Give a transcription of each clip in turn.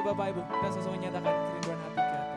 Bapak Ibu, kita sama-sama nyatakan kerinduan hati ke Tuhan.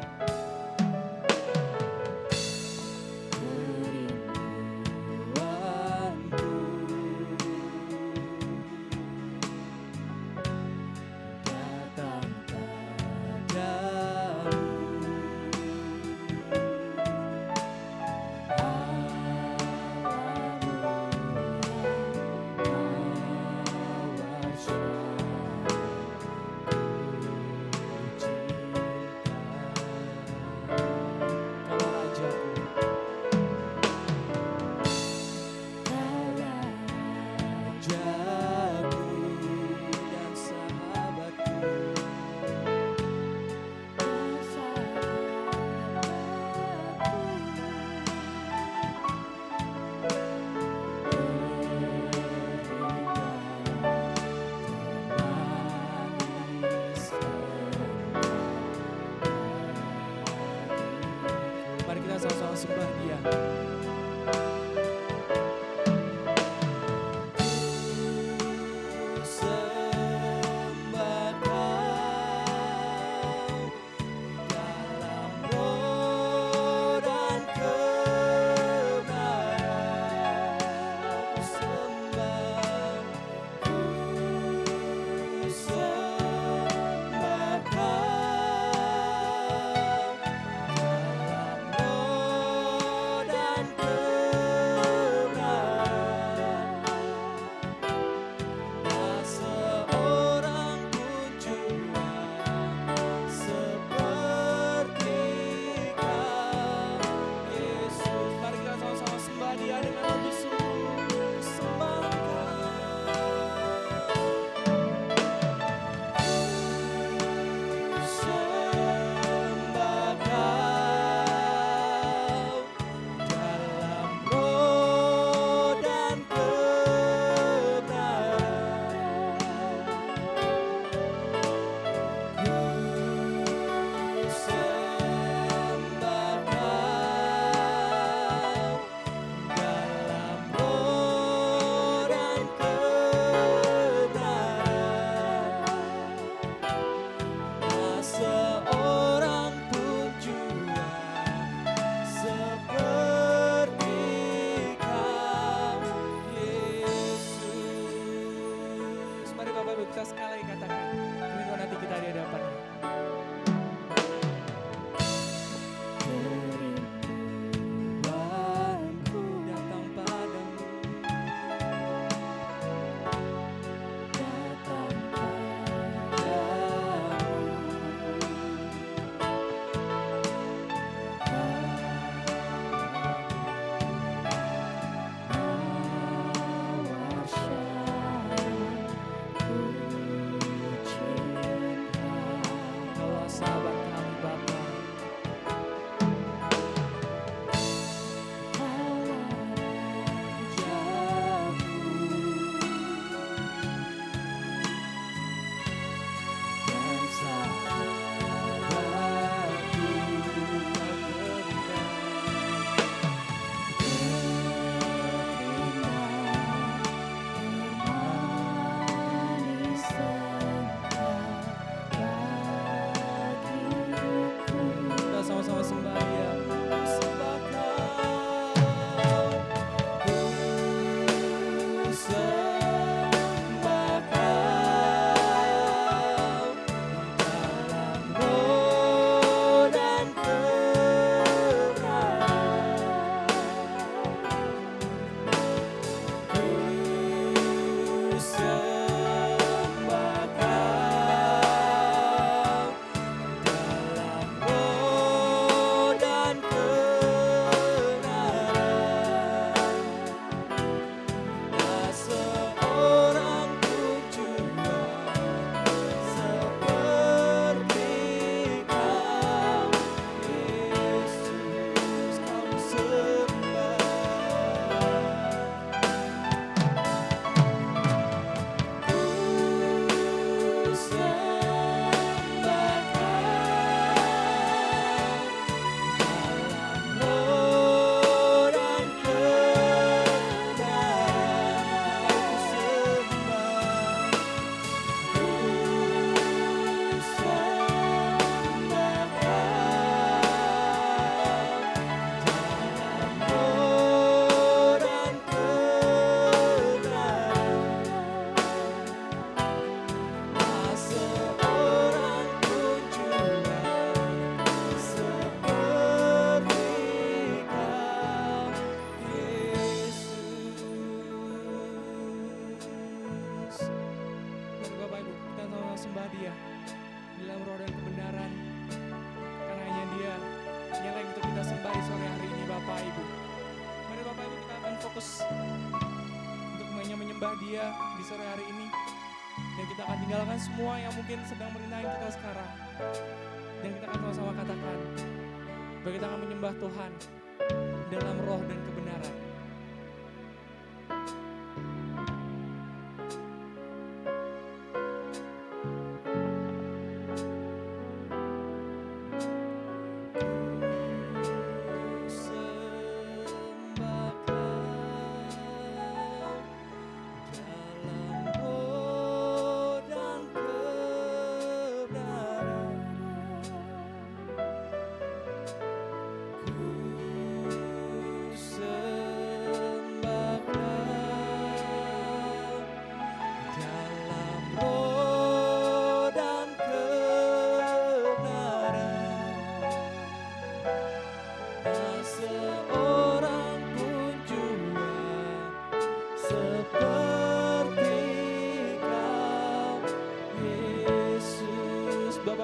Mari kita sama-sama sembah Dia. Kita sekali katakan kerinduan hati kita di hadapan-Nya. Kerinduanku datang padamu, datang sahabat kami Bapa. Sama-sama sembah Dia. Sembah Kau, ku sembah Kau dalam roh dan kebenaran. Ku sembah Kau dalam roh dan kebenaran. Seorang pun juga seperti Kau, Yesus, Kau sembah. menyembah Dia di dalam roh dan kebenaran, karena hanya Dia yang layak untuk kita sembah di sore hari ini Bapak Ibu. Mari Bapak Ibu kita akan fokus untuk hanya menyembah Dia di sore hari ini, dan kita akan tinggalkan semua yang mungkin sedang merintangi kita sekarang, dan kita akan sama-sama katakan bahwa kita akan menyembah Tuhan dalam roh dan kebenaran.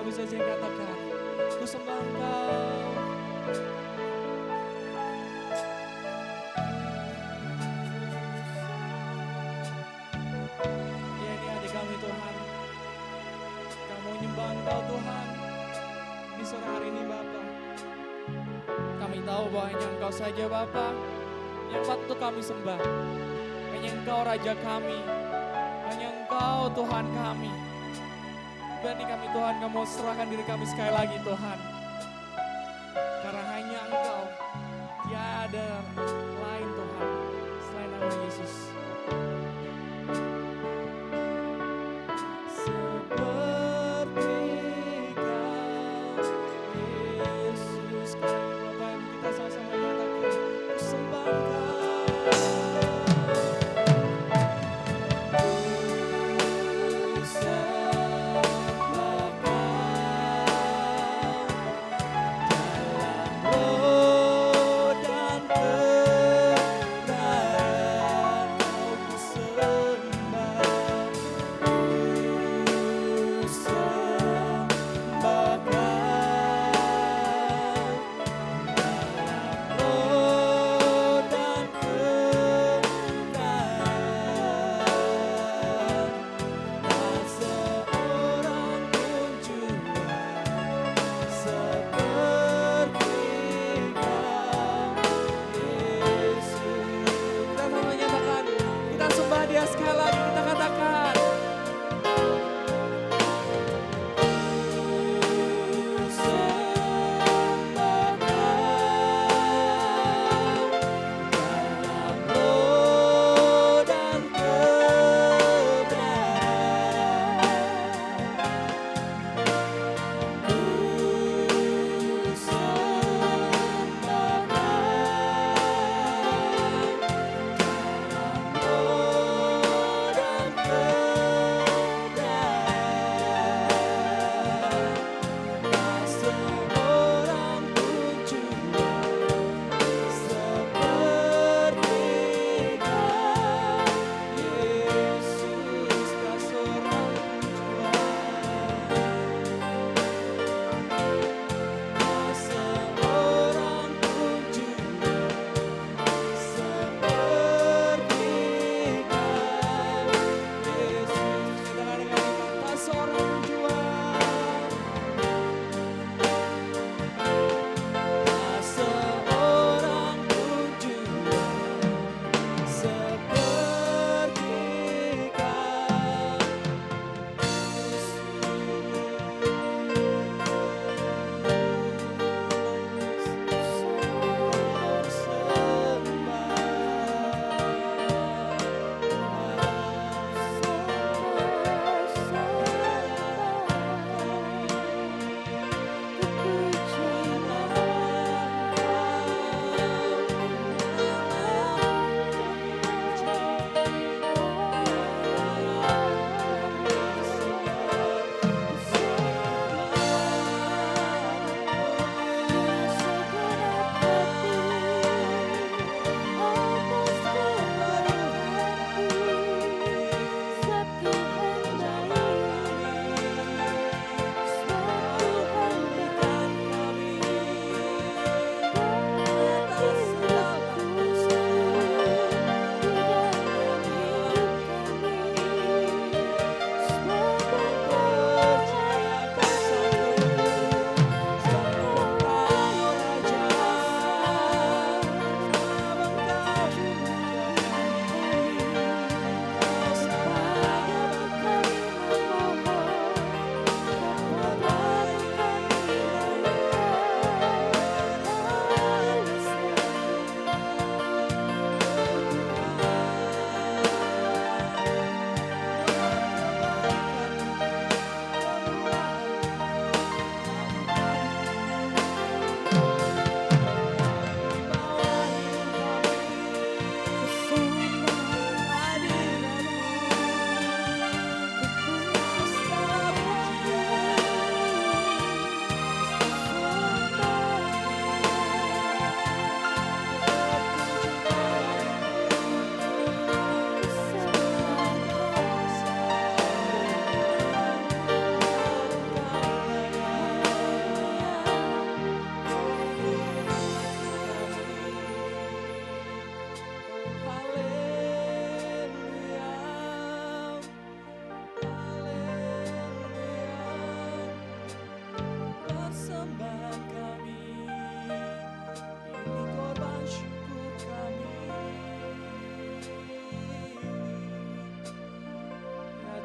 Bisa saya katakan, ku sembah Engkau. Ya, ini adik kami Tuhan, kami menyembah Engkau Tuhan di sore hari ini Bapa. Kami tahu bahwa hanya Engkau saja Bapa yang patut untuk kami sembah. Hanya Engkau Raja kami, hanya Engkau Tuhan kami. Berani kami Tuhan, kami mau serahkan diri kami sekali lagi Tuhan, karena hanya Engkau, tiada lain Tuhan selain nama Yesus. Seperti Kau Yesus, kami Bapak kita sama-sama nyatakan, ku sembah Kau.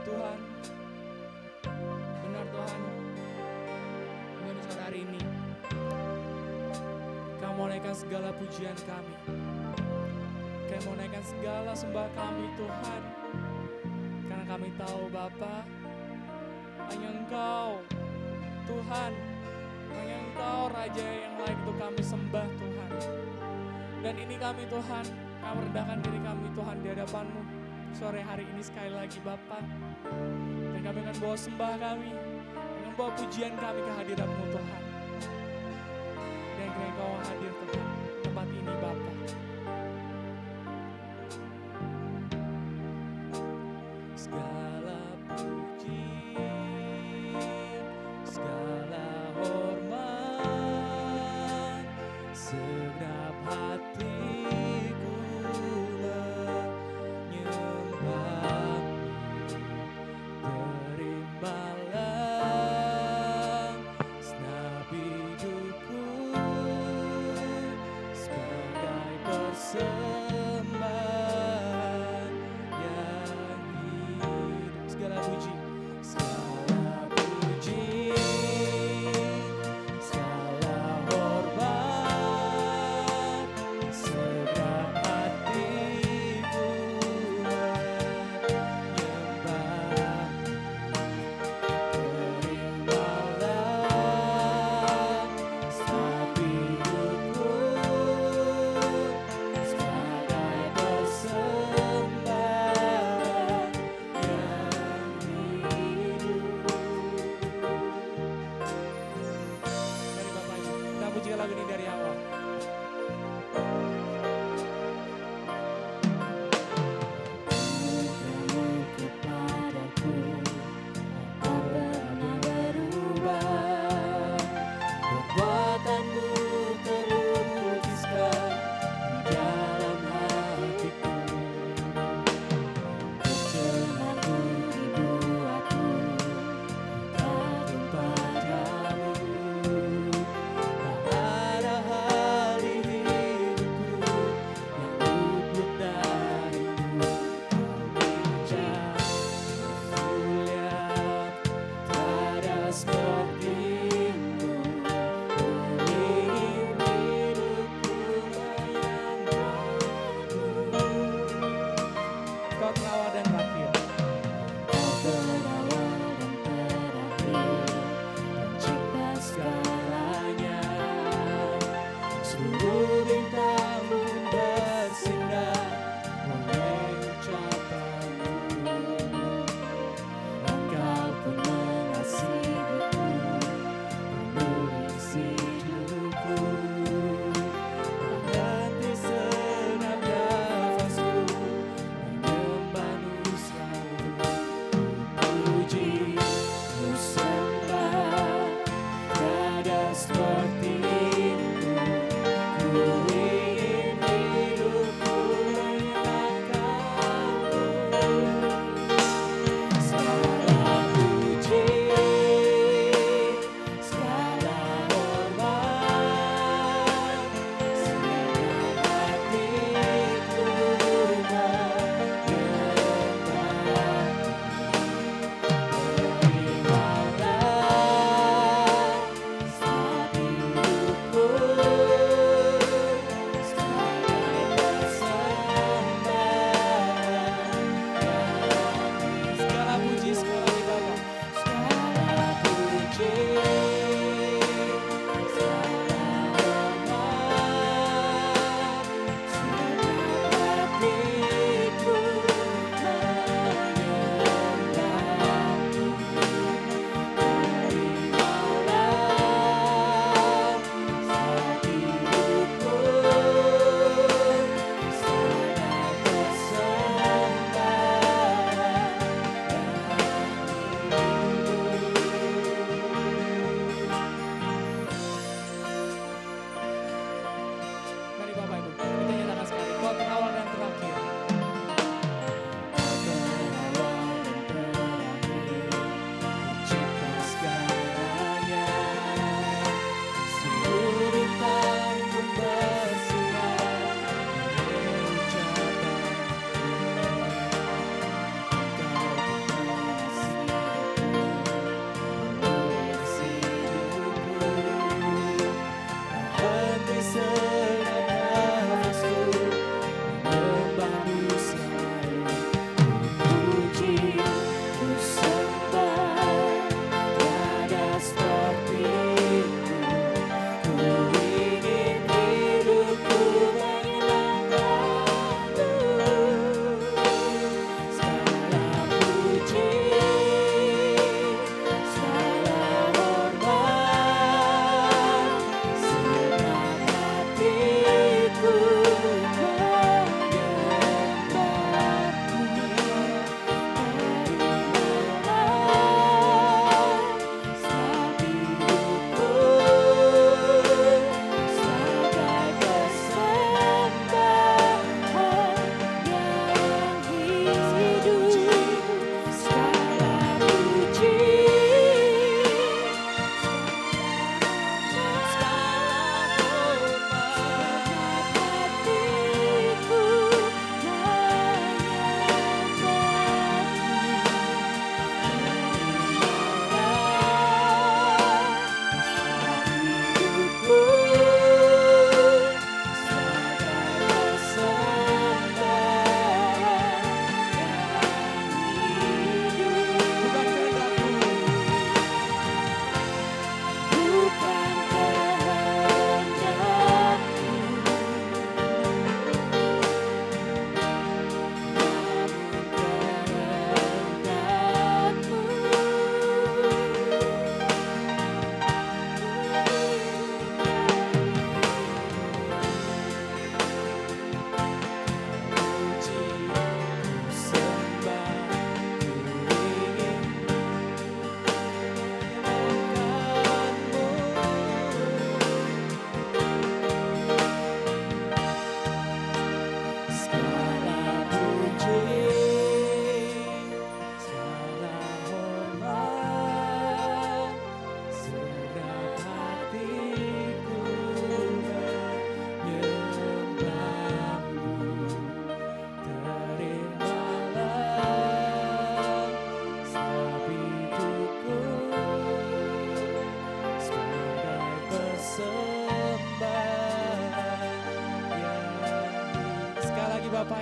Tuhan. Benar Tuhan, menurut sore hari ini Kau mau naikkan segala pujian kami, Kau mau naikkan segala sembah kami Tuhan. Karena kami tahu Bapa, hanya Engkau Tuhan, hanya Engkau Raja yang layak untuk kami sembah Tuhan. Dan ini kami Tuhan, kami rendahkan diri kami Tuhan di hadapan-Mu sore hari ini sekali lagi Bapa. Dan kami akan bawa sembah kami, akan bawa pujian kami ke hadirat-Mu Tuhan. Dan kiranya Kau hadir Tuhan tempat ini Bapa. Segala puji, segala hormat, segenap hatiku menyembah-Mu. Terimalah segenap hidupku sebagai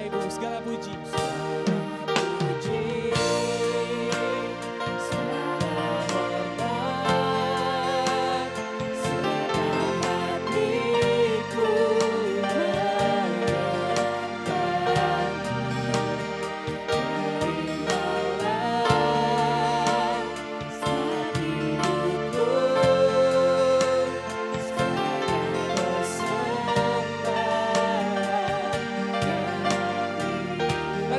Ibu, segala puji.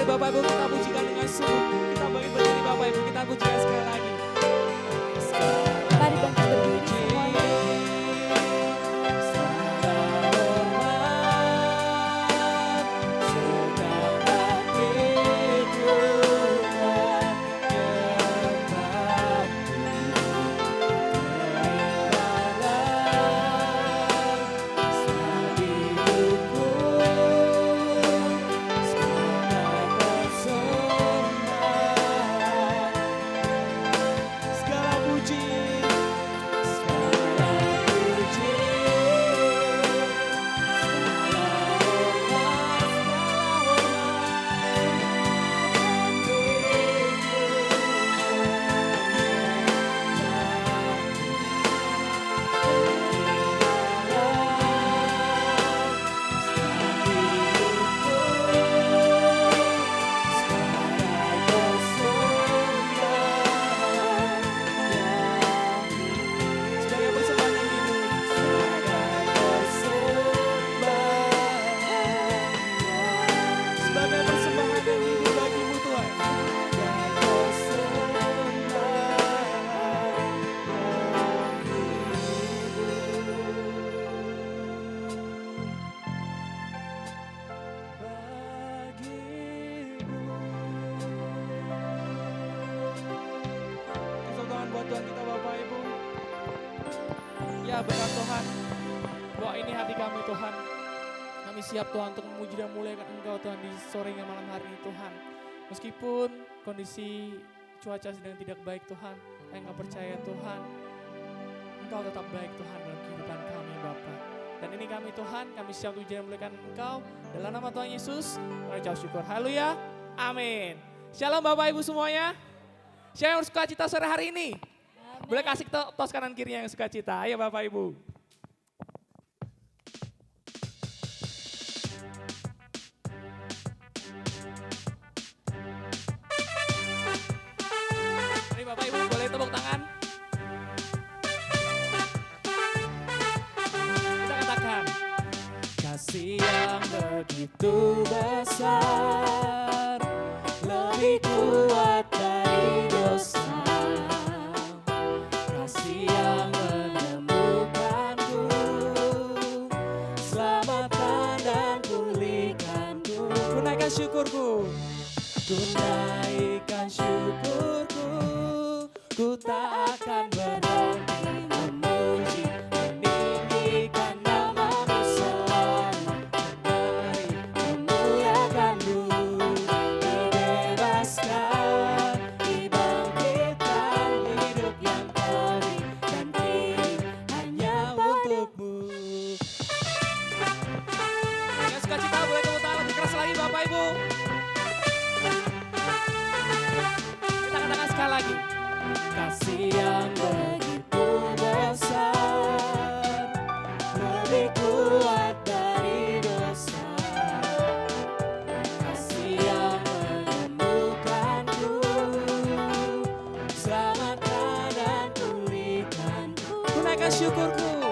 Bapak Ibu kita pujikan dengan sungguh. Kita bangkit berdiri Bapak Ibu, kita pujikan sekali lagi. Mari bangkit berdiri semuanya. Tuhan kita Bapak Ibu. Ya benar Tuhan, bahwa ini hati kami Tuhan. Kami siap Tuhan untuk memuji dan memuliakan Engkau Tuhan di sore dan malam hari ini Tuhan. Meskipun kondisi cuaca sedang tidak baik Tuhan, Engkau percaya Tuhan, Engkau tetap baik Tuhan dalam kehidupan kami Bapa. Dan ini kami Tuhan, kami siap untuk dan memuliakan Engkau. Dalam nama Tuhan Yesus, kami ucap syukur. Haleluya, amin. Shalom Bapak Ibu semuanya. Siapa yang suka cita sore hari ini? Boleh kasih tos kanan kirinya yang suka cita. Ayo Bapak Ibu. Mari Bapak Ibu boleh tepuk tangan. Kita katakan. Kasih yang begitu besar, lebih kuat dari dosa. Kasih yang menemukanku, selamatkan dan pulihkanku. Ku naikkan syukurku, ku naikkan syukurku, ku tak akan berhenti memuji, meninggikan namamu selalu, menari, memuliakanmu, dibebaskan, dibangkitkan hidup yang kami dan kini hanya untukmu. Yang suka cita boleh tepuk tangan lebih keras lagi Bapak Ibu. Kita katakan sekali lagi. Kasih yang begitu besar, lebih kuat dari dosa. Kasih yang menemukanku, selamatkan dan pulihkanku. Ku naikkan syukurku,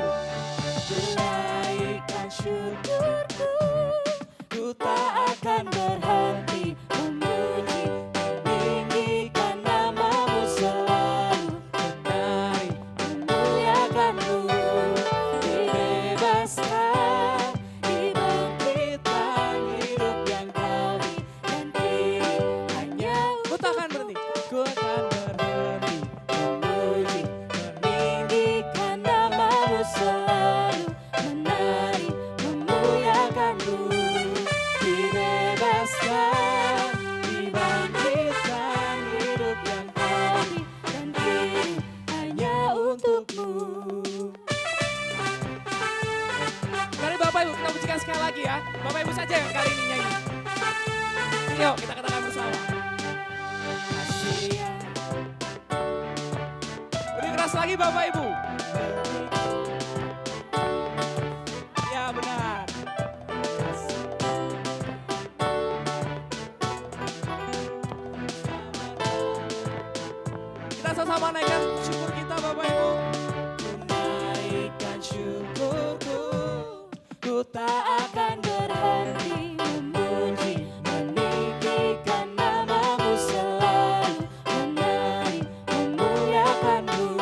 ku naikkan syukurku, ku tak akan berhenti memuji, meninggikan namamu selalu, menari, memuliakanmu, dibebaskan, dibangkitkan hidup yang kami dan kini hanya. Ku tak akan berhenti, ku akan berhenti memuji, meninggikan namamu Yuk kita katakan bersama. Kasih. Lebih keras lagi Bapak Ibu. Ya benar. Kita sama-sama naikkan syukur kita Bapak Ibu. Ku naikkan syukurku, ku tak akan berhenti memuji, meninggikan namamu selalu, menari, memuliakanmu,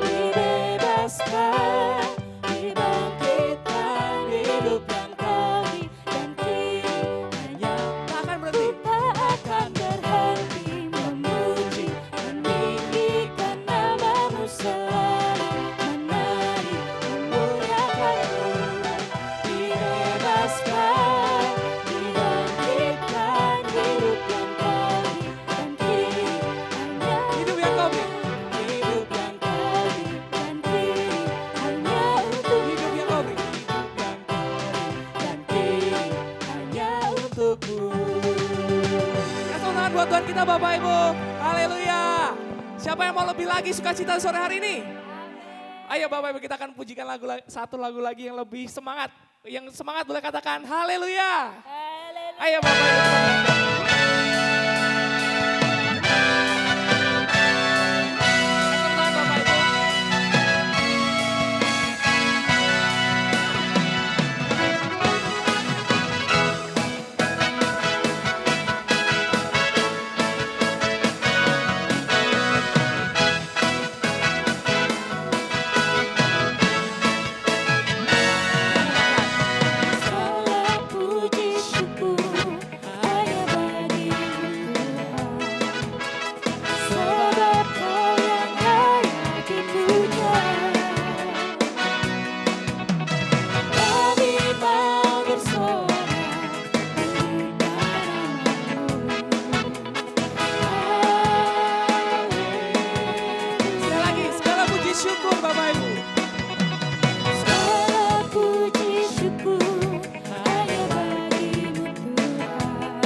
dibebaskan, dibangkitkan, hidupkan kami dan kini hanya tak akan berhenti, tak akan berhenti memuji, meninggikan namamu selalu, menari, memuliakanmu, dibebaskan, dibangkitkan, hidupkan kami dan kini hanya hidup yang kami, hidup yang kami dan kini hanya untuk hidup yang kami, dan kini hanya untukmu. Kasih tangan buat Tuhan kita Bapak Ibu. Haleluya. Siapa yang mau lebih lagi sukacita sore hari ini? Ayo Bapak Ibu kita akan pujikan satu lagu lagi yang lebih semangat. Yang semangat boleh katakan haleluya. Ayo Bapak Ibu. Kasih tangan Bapak Ibu. Segala puji syukur hanya bagimu Tuhan, sebab Kau yang layak dipuja. Kami mau bersorak sekali lagi, segala puji syukur Bapak Ibu. Segala puji syukur hanya bagimu Tuhan,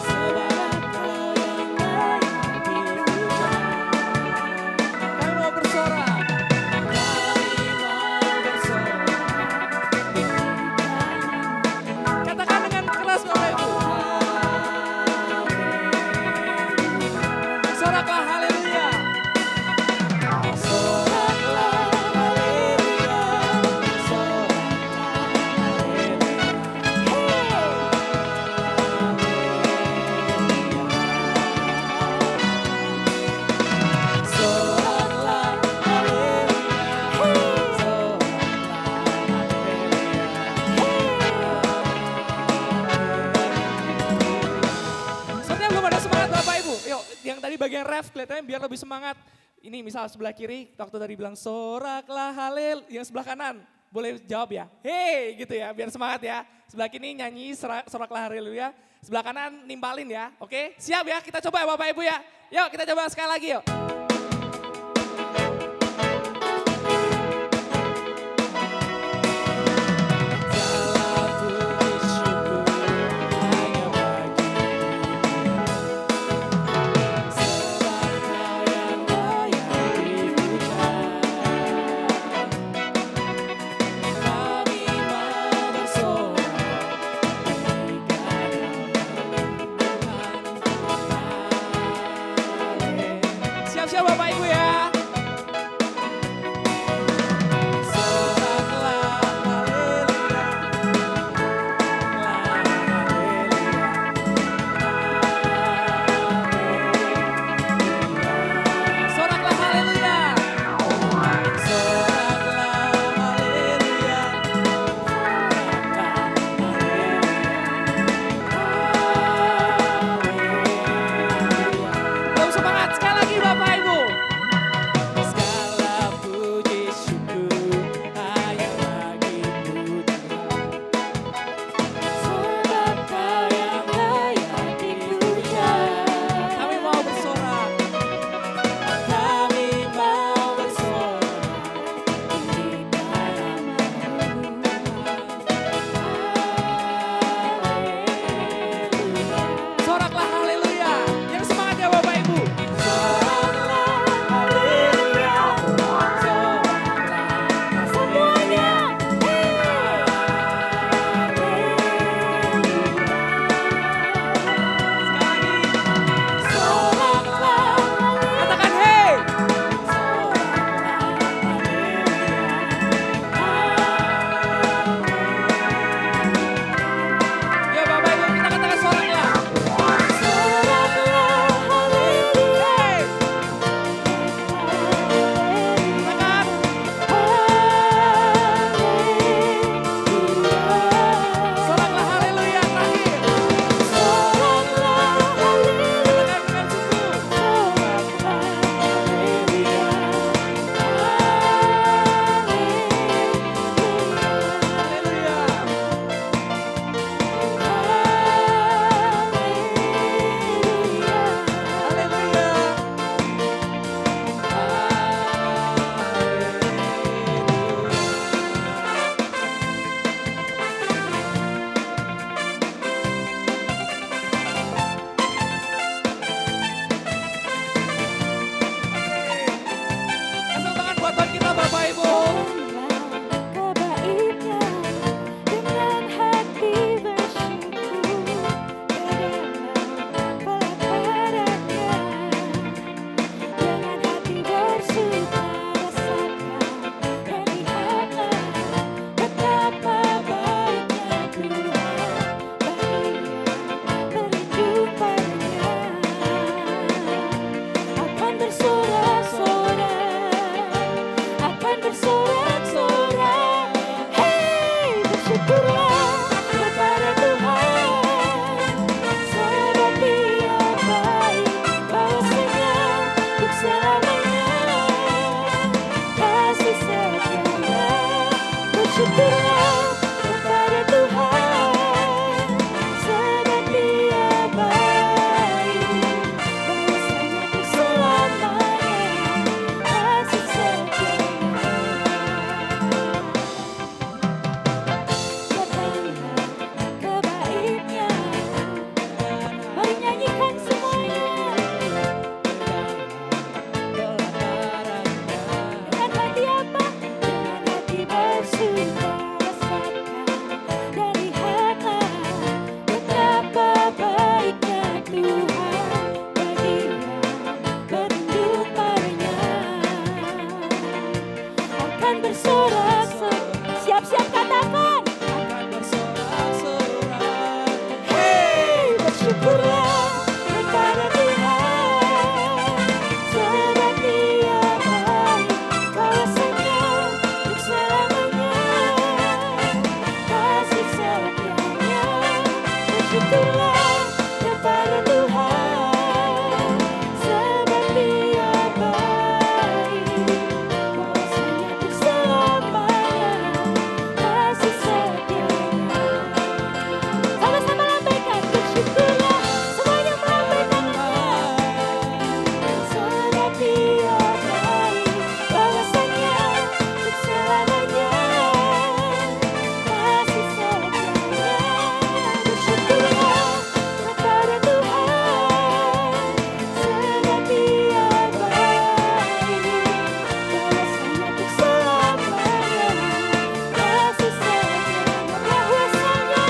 sebab Kau yang layak dipuja. Kami mau bersorak, katakan dengan keras Bapak Ibu. Soraklah haleluya. Soraklah haleluya. Soraklah haleluya. Soraklah haleluya. Sepertinya belum ada semangat Bapak Ibu. Yuk, yang tadi bagian ref kelihatannya biar lebih semangat. Ini misal sebelah kiri, waktu tadi bilang soraklah halel, yang sebelah kanan boleh jawab ya. Hei gitu ya, biar semangat ya. Sebelah kiri nyanyi soraklah haleluya, sebelah kanan nimpalin ya. Oke, siap ya, kita coba ya Bapak Ibu ya. Yuk kita coba sekali lagi yuk. Segala puji syukur hanya bagimu, sebab Kau yang layak dipuja. Kami mau bersorak siap-siap Bapak Ibu ya. Soraklah haleluya. Soraklah haleluya. Soraklah haleluya. Belum semangat sekali lagi Bapak Ibu. bersorak-sorak, akan bersorak-sorak. Hei, bersyukurlah kepada Tuhan, sebab Dia baik, bahwasanya untuk selamanya kasih setianya. Bersyukurlah kepada Tuhan, sebab Dia baik, bahwasanya untuk selamanya kasih setianya. Katakanlah kebaiknya, mari nyanyikan semuanya dengan hati apa? Dengan hati bersuka, rasakan dan lihatlah betapa baiknya Tuhan bagi yang berlindung padanya. Akan bersorak-sorak, siap-siap katakan. akan bersorak-sorak. Hei, bersyukurlah kepada Tuhan, sebab Dia baik, bahwasanya untuk selamanya kasih setianya. Bersyukurlah kepada Tuhan, sebab Dia baik, bahwasanya untuk selamanya kasih setianya. Sama-sama lambaikan, bersyukurlah, semuanya melambaikan sebab Dia baik, bahwasanya untuk selamanya kasih setianya. Bersyukurlah kepada Tuhan, sebab Dia baik, bahwasanya untuk selamanya kasih setianya. Bahwasanya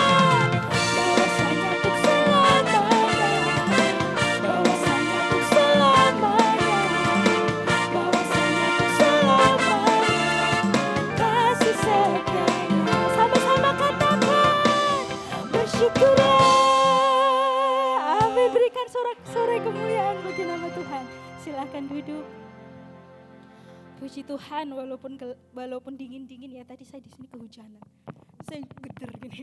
untuk selamanya, bahwasanya untuk selamanya, bahwasanya untuk selamanya kasih setianya. Sama-sama katakan, bersyukurlah. Amin. Berikan sorak-sorai kemuliaan bagi nama Tuhan. Silakan duduk. Puji Tuhan, walaupun dingin-dingin ya, tadi saya di sini kehujanan. Saya geder gini,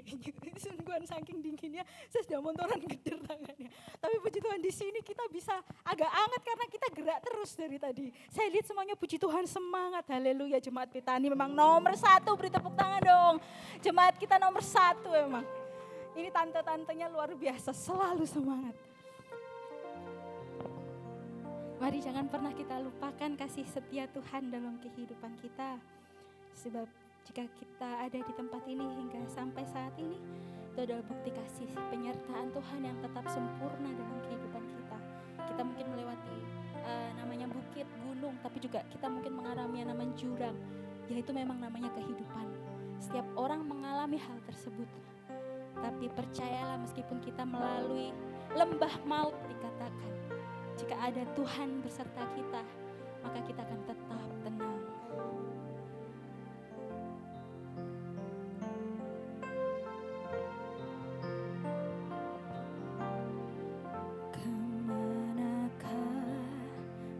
sungguhan saking dinginnya, saya sudah montoran geder tangannya. Tapi puji Tuhan di sini kita bisa agak hangat karena kita gerak terus dari tadi. Saya lihat semuanya puji Tuhan semangat, haleluya. Jemaat Betani memang nomor 1, beri tepuk tangan dong. Jemaat kita nomor 1 memang. Ini tante-tantenya luar biasa, selalu semangat. Mari jangan pernah kita lupakan kasih setia Tuhan dalam kehidupan kita. Sebab jika kita ada di tempat ini hingga sampai saat ini, itu adalah bukti kasih penyertaan Tuhan yang tetap sempurna dalam kehidupan kita. Kita mungkin melewati namanya bukit, gunung, tapi juga kita mungkin mengalami yang namanya jurang, yaitu memang namanya kehidupan. Setiap orang mengalami hal tersebut. Tapi percayalah, meskipun kita melalui lembah maut dikatakan, jika ada Tuhan beserta kita, maka kita akan tetap tenang. Kemanakah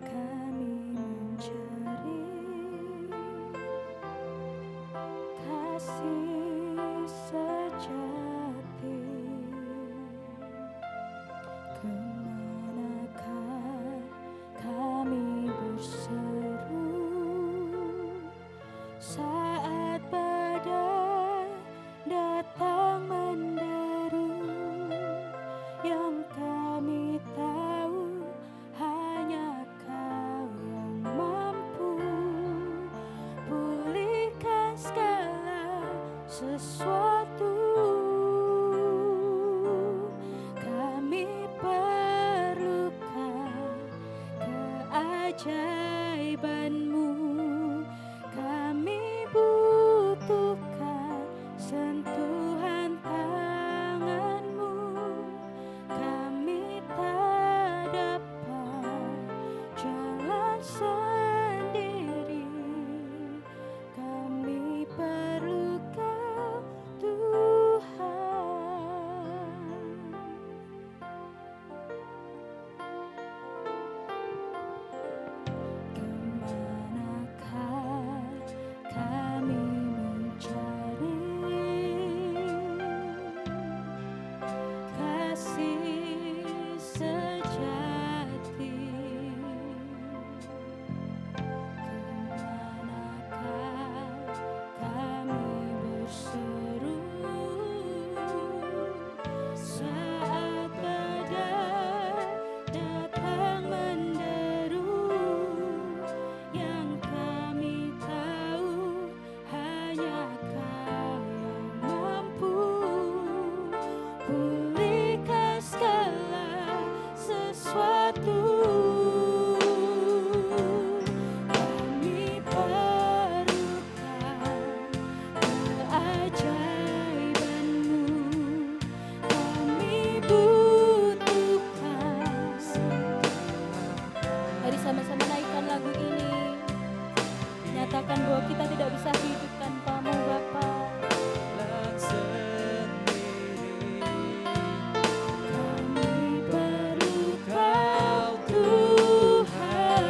kami mencari kasih sejati? Kemanakah kami berseru saat badai datang menderu? Yang kami tahu hanya Kau yang mampu pulihkan segala sesuatu. Kami perlukan keajaiban-Mu, kami butuhkan sentuhan tangan-Mu. Kami tak dapat jalan sendiri, kami perlu Kau Tuhan. Mari sama-sama naikkan lagu ini. Nyatakan bahwa kita tidak bisa hidup tanpa-Mu Bapa. Dan sendiri Kami perlu Kau Tuhan.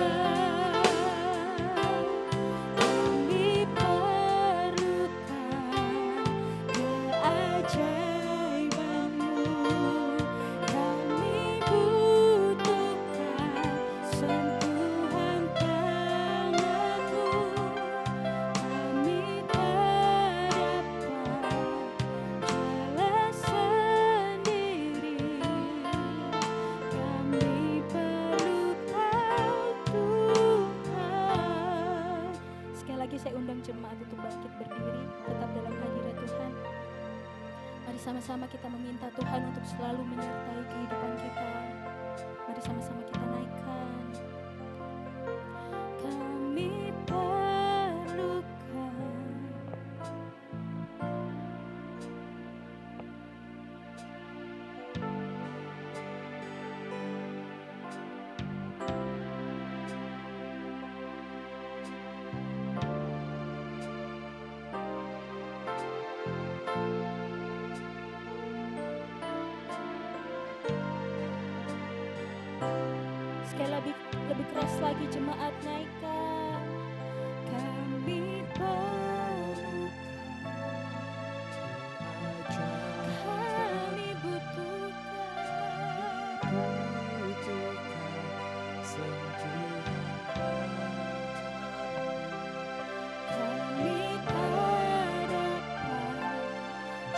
Kami perlukan keajaiban-Mu. Kami butuhkan sentuhan tangan-Mu. Kami terdapat jalan sendiri. Kami perlu Kau Tuhan. Sekali lagi saya undang jemaat untuk bangkit berdiri, tetap dalam hadirat Tuhan. Mari sama-sama kita meminta Tuhan untuk selalu menyertai kehidupan kita. Mari sama-sama kita naikkan. Kami perlukan. Sekali lebih keras lagi jemaat naikkan. Kami perlukan. Kami butuhkan. Kami terdapat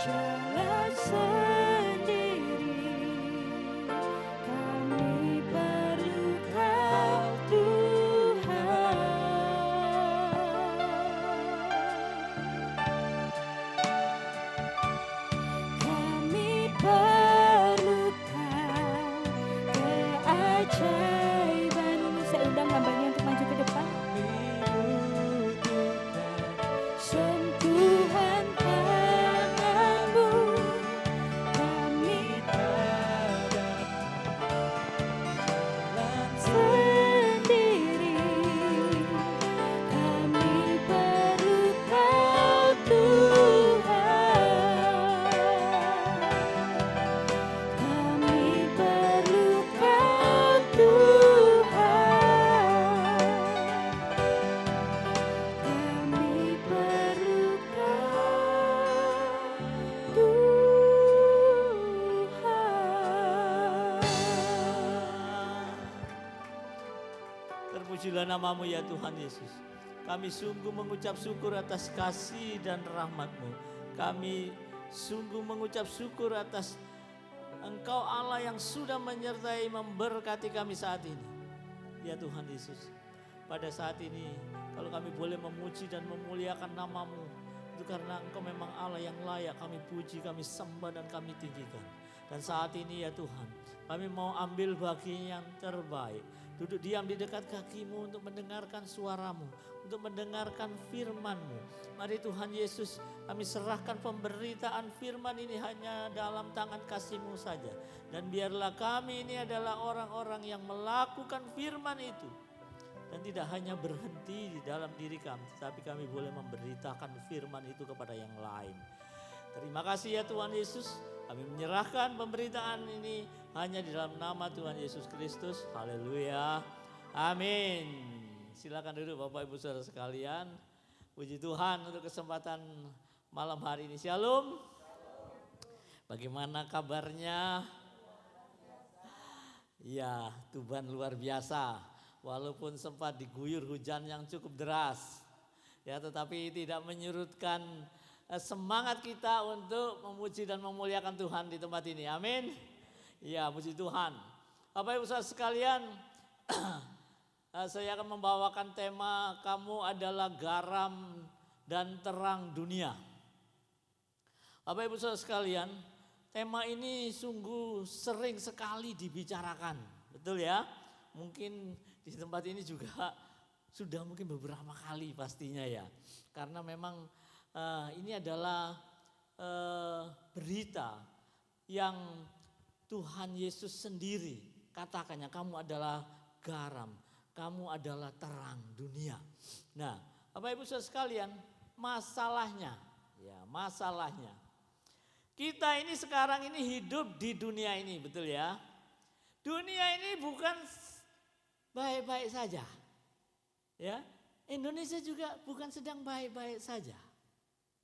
jalan sendiri. Kami perlu Kau Tuhan. Kami perlukan keajaiban-Mu. Saya undang hambanya untuk maju ke depan. Sentuhan tangan-Mu. Kami sendiri. Kami perlu Kau Tuhan. Kami perlu Kau Tuhan. Kami perlu Kau Tuhan. Terpujilah namamu ya Tuhan Yesus. Kami sungguh mengucap syukur atas kasih dan rahmat-Mu. Kami sungguh mengucap syukur atas Engkau Allah yang sudah menyertai memberkati kami saat ini. Ya Tuhan Yesus, pada saat ini kalau kami boleh memuji dan memuliakan namamu, itu karena Engkau memang Allah yang layak kami puji, kami sembah dan kami tinggikan. Dan saat ini ya Tuhan, kami mau ambil bagian yang terbaik. Duduk diam di dekat kaki-Mu untuk mendengarkan suara-Mu, untuk mendengarkan firman-Mu. Mari Tuhan Yesus, kami serahkan pemberitaan firman ini hanya dalam tangan kasih-Mu saja. Dan biarlah kami ini adalah orang-orang yang melakukan firman itu. Dan tidak hanya berhenti di dalam diri kami, tetapi kami boleh memberitakan firman itu kepada yang lain. Terima kasih ya Tuhan Yesus. Kami menyerahkan pemberitaan ini hanya di dalam nama Tuhan Yesus Kristus. Haleluya. Amin. Silakan duduk Bapak Ibu Saudara sekalian. Puji Tuhan untuk kesempatan malam hari ini. Shalom. Bagaimana kabarnya? Ya, Tuban luar biasa. Walaupun sempat diguyur hujan yang cukup deras. Ya, tetapi tidak menyurutkan semangat kita untuk memuji dan memuliakan Tuhan di tempat ini. Amin. Ya, puji Tuhan. Bapak Ibu Saudara sekalian, saya akan membawakan tema kamu adalah garam dan terang dunia. Bapak Ibu Saudara sekalian, tema ini sungguh sering sekali dibicarakan. Betul ya? Mungkin di tempat ini juga sudah mungkin beberapa kali pastinya ya. Karena memang ini adalah berita yang Tuhan Yesus sendiri katakannya, kamu adalah garam kamu adalah terang dunia. Nah, Bapak Ibu Saudara sekalian, masalahnya, kita ini sekarang ini hidup di dunia ini, betul ya? Dunia ini bukan baik-baik saja. Ya, Indonesia juga bukan sedang baik-baik saja.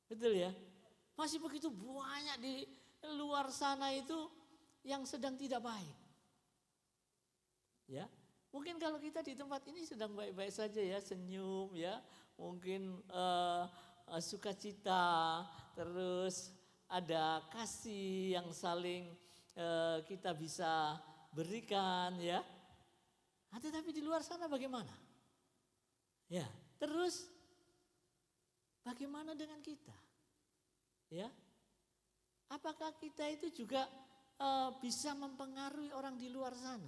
Betul ya? Masih begitu banyak di luar sana itu yang sedang tidak baik. Ya, mungkin kalau kita di tempat ini sedang baik-baik saja ya, senyum ya, mungkin sukacita, terus ada kasih yang saling kita bisa berikan ya. Tetapi di luar sana bagaimana? Ya, terus bagaimana dengan kita? Ya, apakah kita itu juga bisa mempengaruhi orang di luar sana?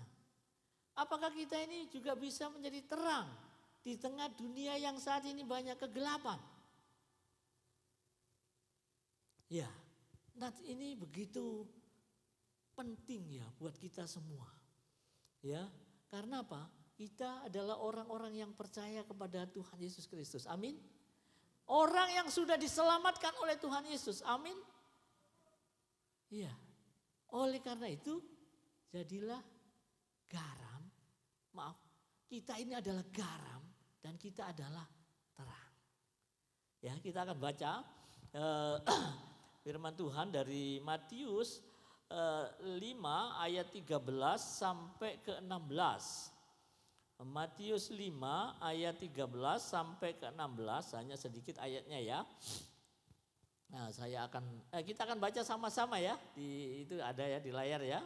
Apakah kita ini juga bisa menjadi terang di tengah dunia yang saat ini banyak kegelapan? Ya, ini begitu penting ya buat kita semua. Ya, karena apa? Kita adalah orang-orang yang percaya kepada Tuhan Yesus Kristus. Amin. Orang yang sudah diselamatkan oleh Tuhan Yesus. Amin. Iya. Oleh karena itu, jadilah garam. Maaf, kita ini adalah garam dan kita adalah terang. Ya, kita akan baca firman Tuhan dari Matius 5 ayat 13 sampai ke 16. Matius 5 ayat 13 sampai ke 16, hanya sedikit ayatnya ya. Nah, kita akan baca sama-sama ya. Itu ada ya di layar ya.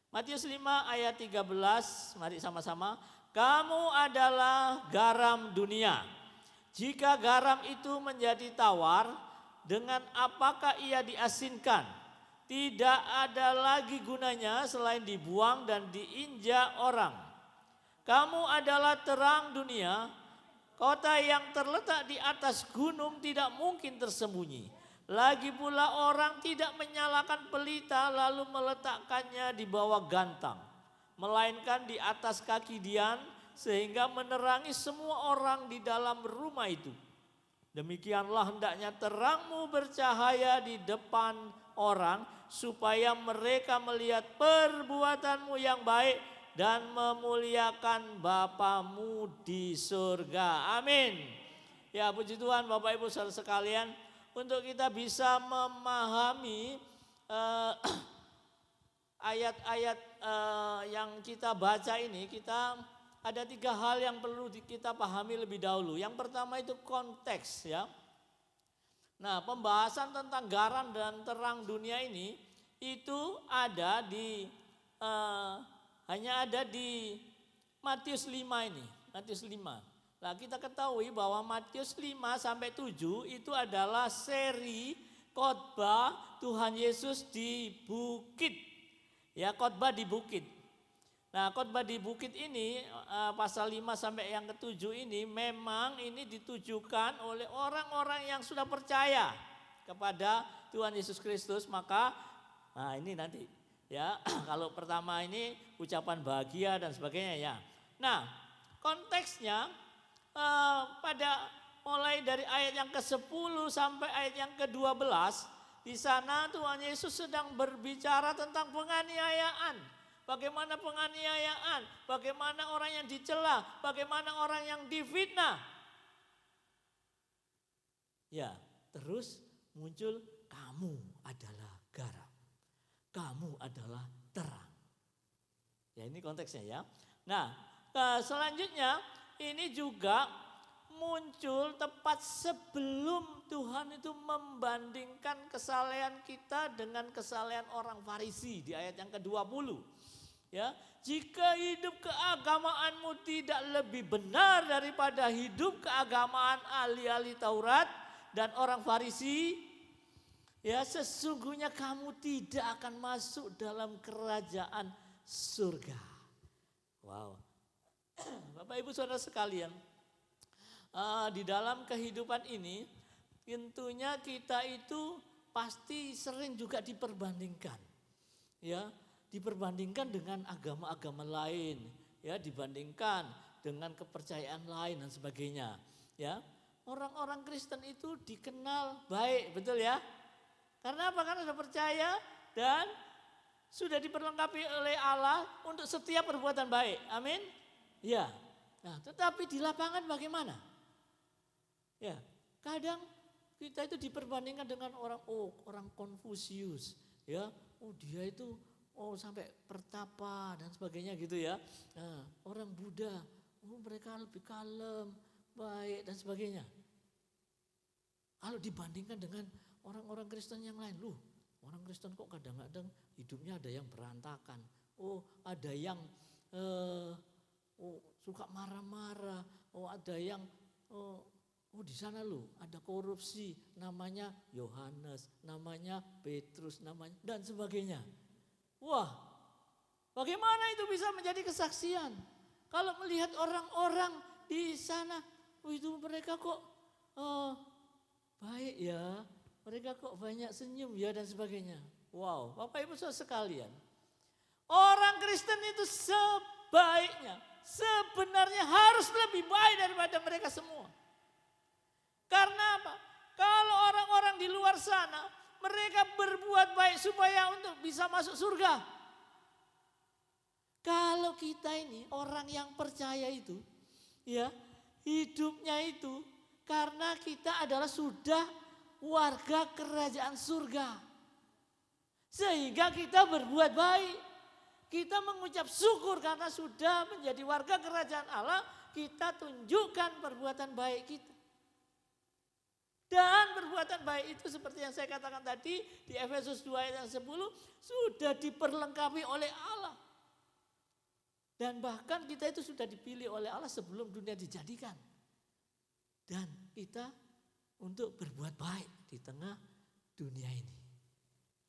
Matius 5 ayat 13, mari sama-sama. Kamu adalah garam dunia. Jika garam itu menjadi tawar, dengan apakah ia diasinkan? Tidak ada lagi gunanya selain dibuang dan diinjak orang. Kamu adalah terang dunia. Kota yang terletak di atas gunung tidak mungkin tersembunyi. Lagi pula orang tidak menyalakan pelita lalu meletakkannya di bawah gantang, melainkan di atas kaki dian sehingga menerangi semua orang di dalam rumah itu. Demikianlah hendaknya terangmu bercahaya di depan orang supaya mereka melihat perbuatanmu yang baik dan memuliakan Bapamu di surga. Amin. Ya, puji Tuhan Bapak Ibu saudara sekalian, untuk kita bisa memahami ayat-ayat yang kita baca ini, kita ada 3 hal yang perlu kita pahami lebih dahulu. Yang pertama itu konteks ya. Nah, pembahasan tentang garam dan terang dunia ini itu ada di hanya ada di Matius 5 ini, Matius 5. Nah, kita ketahui bahwa Matius 5 sampai 7 itu adalah seri khotbah Tuhan Yesus di bukit. Ya, khotbah di bukit. Nah, khotbah di bukit ini pasal 5 sampai yang ke-7 ini memang ini ditujukan oleh orang-orang yang sudah percaya kepada Tuhan Yesus Kristus. Maka nah ini nanti ya, kalau pertama ini ucapan bahagia dan sebagainya ya. Nah, konteksnya pada mulai dari ayat yang ke-10 sampai ayat yang ke-12, di sana Tuhan Yesus sedang berbicara tentang penganiayaan. Bagaimana penganiayaan, bagaimana orang yang dicela, bagaimana orang yang difitnah. Ya, terus muncul kamu adalah garam. Kamu adalah terang. Ya, ini konteksnya ya. Nah, selanjutnya ini juga muncul tepat sebelum Tuhan itu membandingkan kesalehan kita dengan kesalehan orang Farisi di ayat yang ke-20. Ya, jika hidup keagamaanmu tidak lebih benar daripada hidup keagamaan ahli-ahli Taurat dan orang Farisi, ya sesungguhnya kamu tidak akan masuk dalam kerajaan surga. Wow. Bapak Ibu Saudara sekalian, di dalam kehidupan ini tentunya kita itu pasti sering juga diperbandingkan. Ya, diperbandingkan dengan agama-agama lain, ya dibandingkan dengan kepercayaan lain dan sebagainya. Ya, orang-orang Kristen itu dikenal baik, betul ya? Karena apa? Karena sudah percaya dan sudah diperlengkapi oleh Allah untuk setiap perbuatan baik. Amin. Ya. Nah, tetapi di lapangan bagaimana? Ya, kadang kita itu diperbandingkan dengan orang Konfusius, ya. Dia itu sampai pertapa dan sebagainya gitu ya. Nah, orang Buddha, mereka lebih kalem, baik dan sebagainya. Kalau dibandingkan dengan orang-orang Kristen yang lain, orang Kristen kok kadang-kadang hidupnya ada yang berantakan. Ada yang suka marah-marah. Ada yang di sana ada korupsi, namanya Yohanes, namanya Petrus, namanya dan sebagainya. Wah, bagaimana itu bisa menjadi kesaksian? Kalau melihat orang-orang di sana, itu mereka kok baik ya, mereka kok banyak senyum ya dan sebagainya. Wow, Bapak Ibu Saudara sekalian, orang Kristen itu sebenarnya harus lebih baik daripada mereka semua. Karena apa? Kalau orang-orang di luar sana, mereka berbuat baik supaya untuk bisa masuk surga. Kalau kita ini orang yang percaya itu, ya hidupnya itu karena kita adalah sudah warga kerajaan surga. Sehingga kita berbuat baik. Kita mengucap syukur karena sudah menjadi warga kerajaan Allah, kita tunjukkan perbuatan baik kita. Dan perbuatan baik itu seperti yang saya katakan tadi di Efesus 2 ayat yang 10 sudah diperlengkapi oleh Allah. Dan bahkan kita itu sudah dipilih oleh Allah sebelum dunia dijadikan. Dan kita untuk berbuat baik di tengah dunia ini.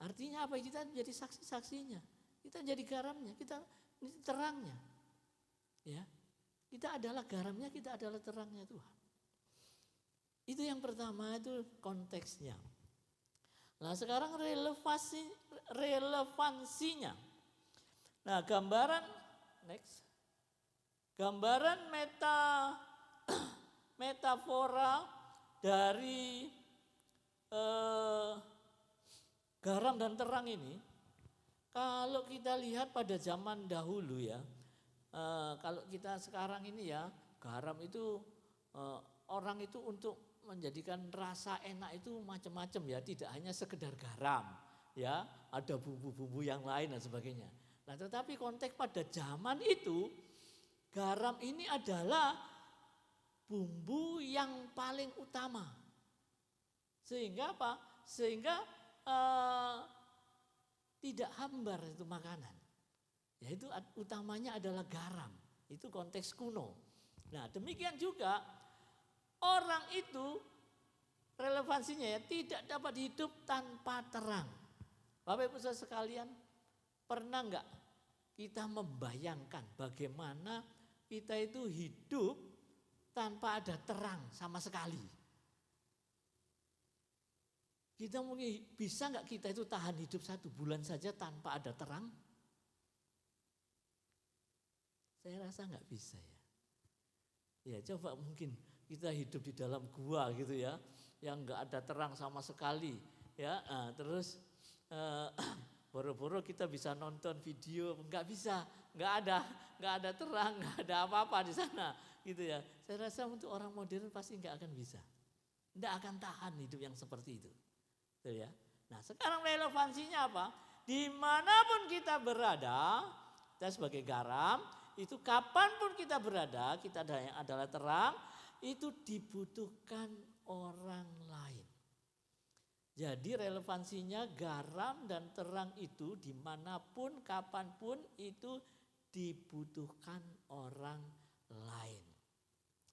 Artinya apa? Kita menjadi saksi-saksinya. Kita jadi garamnya, kita terangnya. Ya. Kita adalah garamnya, kita adalah terangnya Tuhan. Itu yang pertama, itu konteksnya. Nah, sekarang relevansinya. Nah, gambaran metafora dari garam dan terang ini, kalau kita lihat pada zaman dahulu ya, kalau kita sekarang ini ya, garam itu orang itu untuk menjadikan rasa enak itu macam-macam ya, tidak hanya sekedar garam ya, ada bumbu-bumbu yang lain dan sebagainya. Nah, tetapi konteks pada zaman itu garam ini adalah bumbu yang paling utama. Sehingga apa? Sehingga tidak hambar itu makanan. Yaitu utamanya adalah garam. Itu konteks kuno. Nah, demikian juga orang itu relevansinya ya tidak dapat hidup tanpa terang. Bapak Ibu Saudara sekalian, pernah enggak kita membayangkan bagaimana kita itu hidup tanpa ada terang sama sekali? Kita mungkin bisa enggak kita itu tahan hidup 1 bulan saja tanpa ada terang? Saya rasa enggak bisa ya. Ya coba mungkin kita hidup di dalam gua gitu ya, yang enggak ada terang sama sekali ya. Nah, terus boro-boro kita bisa nonton video, enggak bisa, enggak ada terang, enggak ada apa-apa di sana gitu ya. Saya rasa untuk orang modern pasti enggak akan bisa, enggak akan tahan hidup yang seperti itu, betul ya. Nah, sekarang relevansinya apa? Dimanapun kita berada, kita sebagai garam itu kapanpun kita berada, kita adalah terang. Itu dibutuhkan orang lain. Jadi relevansinya garam dan terang itu dimanapun, kapanpun itu dibutuhkan orang lain.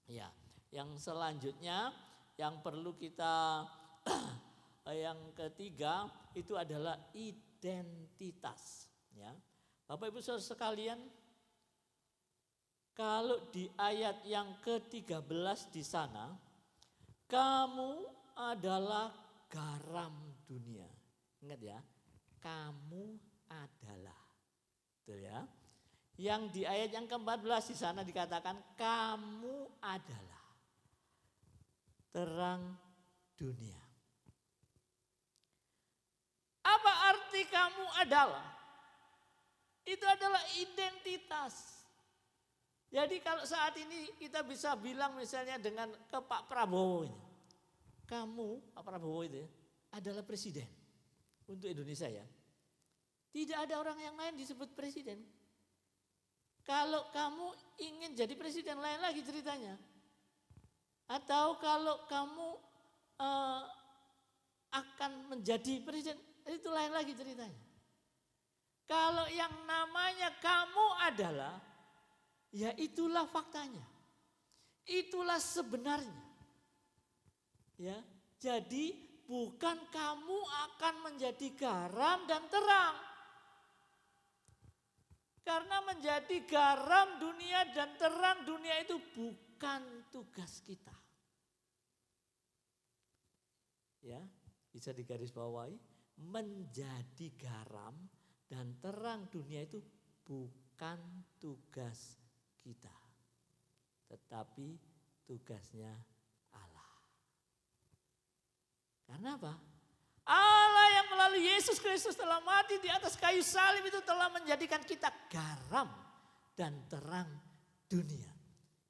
Ya, yang selanjutnya yang perlu kita yang ketiga itu adalah identitas. Ya, Bapak Ibu Saudara sekalian, kalau di ayat yang ke-13 di sana, kamu adalah garam dunia. Ingat ya, kamu adalah. Betul ya. Yang di ayat yang ke-14 di sana dikatakan kamu adalah terang dunia. Apa arti kamu adalah? Itu adalah identitas. Jadi kalau saat ini kita bisa bilang misalnya dengan ke Pak Prabowo ini. Kamu, Pak Prabowo itu ya, adalah presiden untuk Indonesia ya. Tidak ada orang yang lain disebut presiden. Kalau kamu ingin jadi presiden lain lagi ceritanya. Atau kalau kamu akan menjadi presiden, itu lain lagi ceritanya. Kalau yang namanya kamu adalah, ya itulah faktanya. Itulah sebenarnya. Ya, jadi bukan kamu akan menjadi garam dan terang. Karena menjadi garam dunia dan terang dunia itu bukan tugas kita. Ya, bisa digarisbawahi, menjadi garam dan terang dunia itu bukan tugas kita. Tetapi tugasnya Allah. Karena apa? Allah yang melalui Yesus Kristus telah mati di atas kayu salib itu telah menjadikan kita garam dan terang dunia.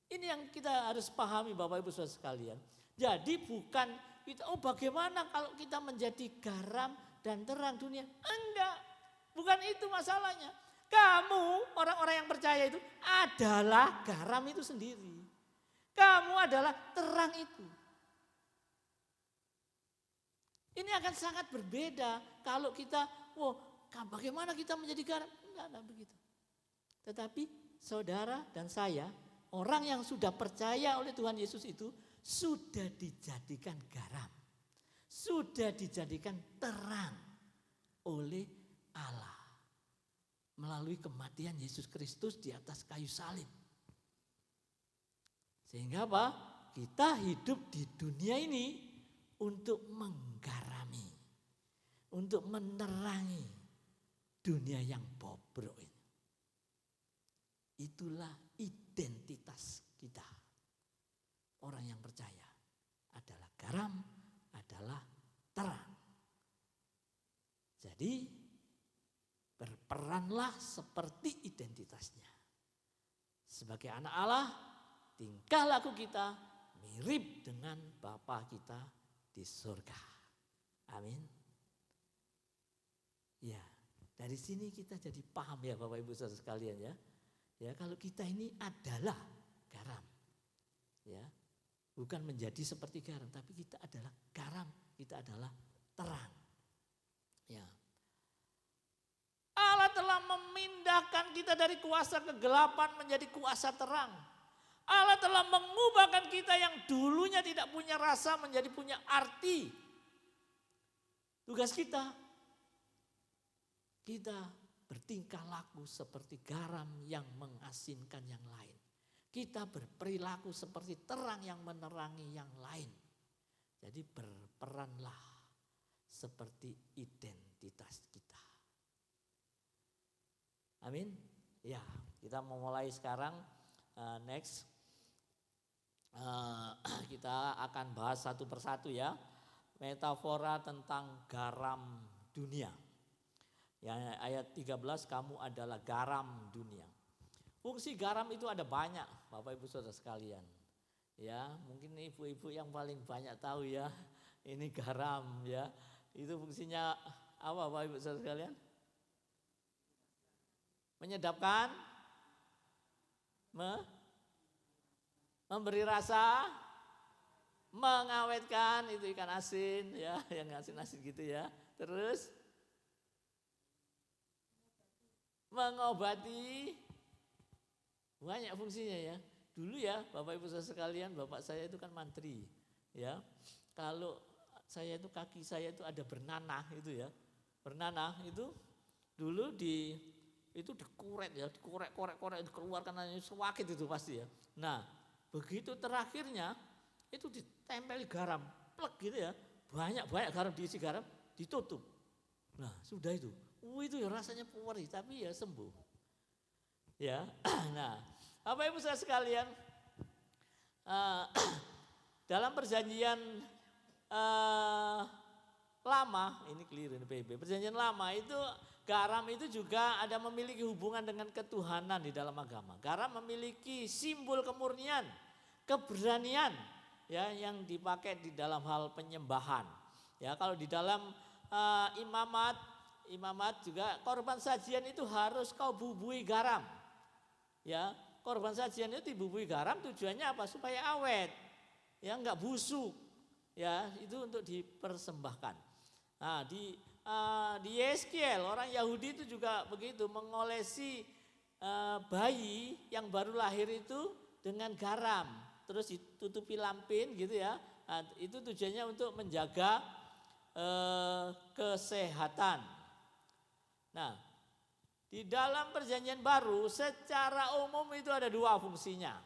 Ini yang kita harus pahami Bapak Ibu Saudara sekalian. Jadi bukan kita, bagaimana kalau kita menjadi garam dan terang dunia? Enggak, bukan itu masalahnya. Kamu orang-orang yang percaya itu adalah garam itu sendiri. Kamu adalah terang itu. Ini akan sangat berbeda kalau kita, bagaimana kita menjadi garam? Enggak begitu. Tetapi saudara dan saya, orang yang sudah percaya oleh Tuhan Yesus itu sudah dijadikan garam. Sudah dijadikan terang oleh Allah. Melalui kematian Yesus Kristus di atas kayu salib. Sehingga apa? Kita hidup di dunia ini untuk menggarami, untuk menerangi dunia yang bobrok ini. Itulah identitas kita. Orang yang percaya adalah garam, adalah terang. Jadi berperanlah seperti identitasnya. Sebagai anak Allah, tingkah laku kita mirip dengan Bapa kita di surga. Amin. Ya, dari sini kita jadi paham ya Bapak Ibu Saudara sekalian ya. Ya, kalau kita ini adalah garam. Ya. Bukan menjadi seperti garam, tapi kita adalah garam, kita adalah terang. Ya. Allah telah memindahkan kita dari kuasa kegelapan menjadi kuasa terang. Allah telah mengubahkan kita yang dulunya tidak punya rasa menjadi punya arti. Tugas kita bertingkah laku seperti garam yang mengasinkan yang lain. Kita berperilaku seperti terang yang menerangi yang lain. Jadi berperanlah seperti identitas kita. Amin. Ya, kita mau mulai sekarang. Next. Kita akan bahas satu persatu ya. Metafora tentang garam dunia. Ya, ayat 13, kamu adalah garam dunia. Fungsi garam itu ada banyak Bapak Ibu Saudara sekalian. Ya, mungkin ibu-ibu yang paling banyak tahu ya. Ini garam ya. Itu fungsinya apa Bapak Ibu Saudara sekalian? Menyedapkan, memberi rasa, mengawetkan, itu ikan asin ya, yang asin-asin gitu ya. Terus mengobati, banyak fungsinya ya. Dulu ya Bapak Ibu Saudara sekalian, bapak saya itu kan mantri ya. Kalau saya itu kaki saya itu ada bernanah itu ya. Bernanah itu dulu itu dikuret ya, dikorek-korek dikeluarkan sakit itu pasti ya. Nah, begitu terakhirnya itu ditempeli garam, plek gitu ya. Banyak garam, diisi garam, ditutup. Nah, sudah itu. Itu ya rasanya perih tapi ya sembuh. Ya. Nah, Bapak Ibu saudara sekalian, eh, dalam perjanjian lama, ini keliru ini PB. Perjanjian lama itu garam itu juga ada memiliki hubungan dengan ketuhanan di dalam agama. Garam memiliki simbol kemurnian, keberanian ya yang dipakai di dalam hal penyembahan. Ya, kalau di dalam imamat juga korban sajian itu harus kau bubui garam. Ya, korban sajian itu dibubui garam tujuannya apa? Supaya awet. Ya, enggak busuk. Ya, itu untuk dipersembahkan. Nah, di Yeskiel orang Yahudi itu juga begitu mengolesi bayi yang baru lahir itu dengan garam, terus ditutupi lampin gitu ya. Nah, itu tujuannya untuk menjaga kesehatan. Nah, di dalam perjanjian baru secara umum itu ada dua fungsinya.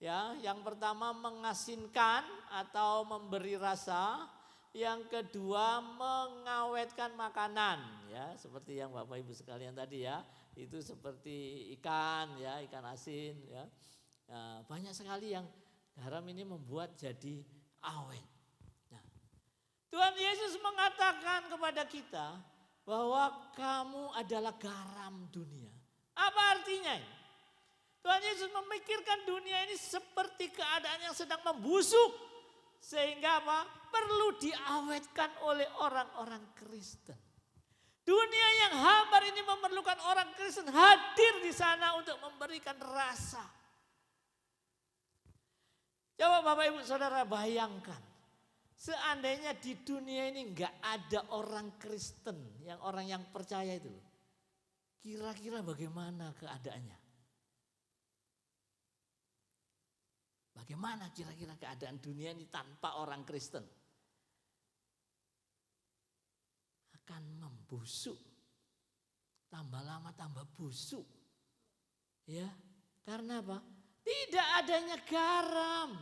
Ya, yang pertama mengasinkan atau memberi rasa, yang kedua mengawetkan makanan, ya seperti yang Bapak Ibu sekalian tadi ya, itu seperti ikan ya, ikan asin ya. Nah, banyak sekali yang garam ini membuat jadi awet. Nah, Tuhan Yesus mengatakan kepada kita bahwa kamu adalah garam dunia. Apa artinya ini? Tuhan Yesus memikirkan dunia ini seperti keadaan yang sedang membusuk. Sehingga apa? Perlu diawetkan oleh orang-orang Kristen. Dunia yang hambar ini memerlukan orang Kristen hadir di sana untuk memberikan rasa. Coba Bapak Ibu Saudara bayangkan. Seandainya di dunia ini enggak ada orang Kristen, orang yang percaya itu. Kira-kira bagaimana keadaannya? Bagaimana kira-kira keadaan dunia ini tanpa orang Kristen? Akan membusuk. Tambah lama tambah busuk. Ya, karena apa? Tidak adanya garam.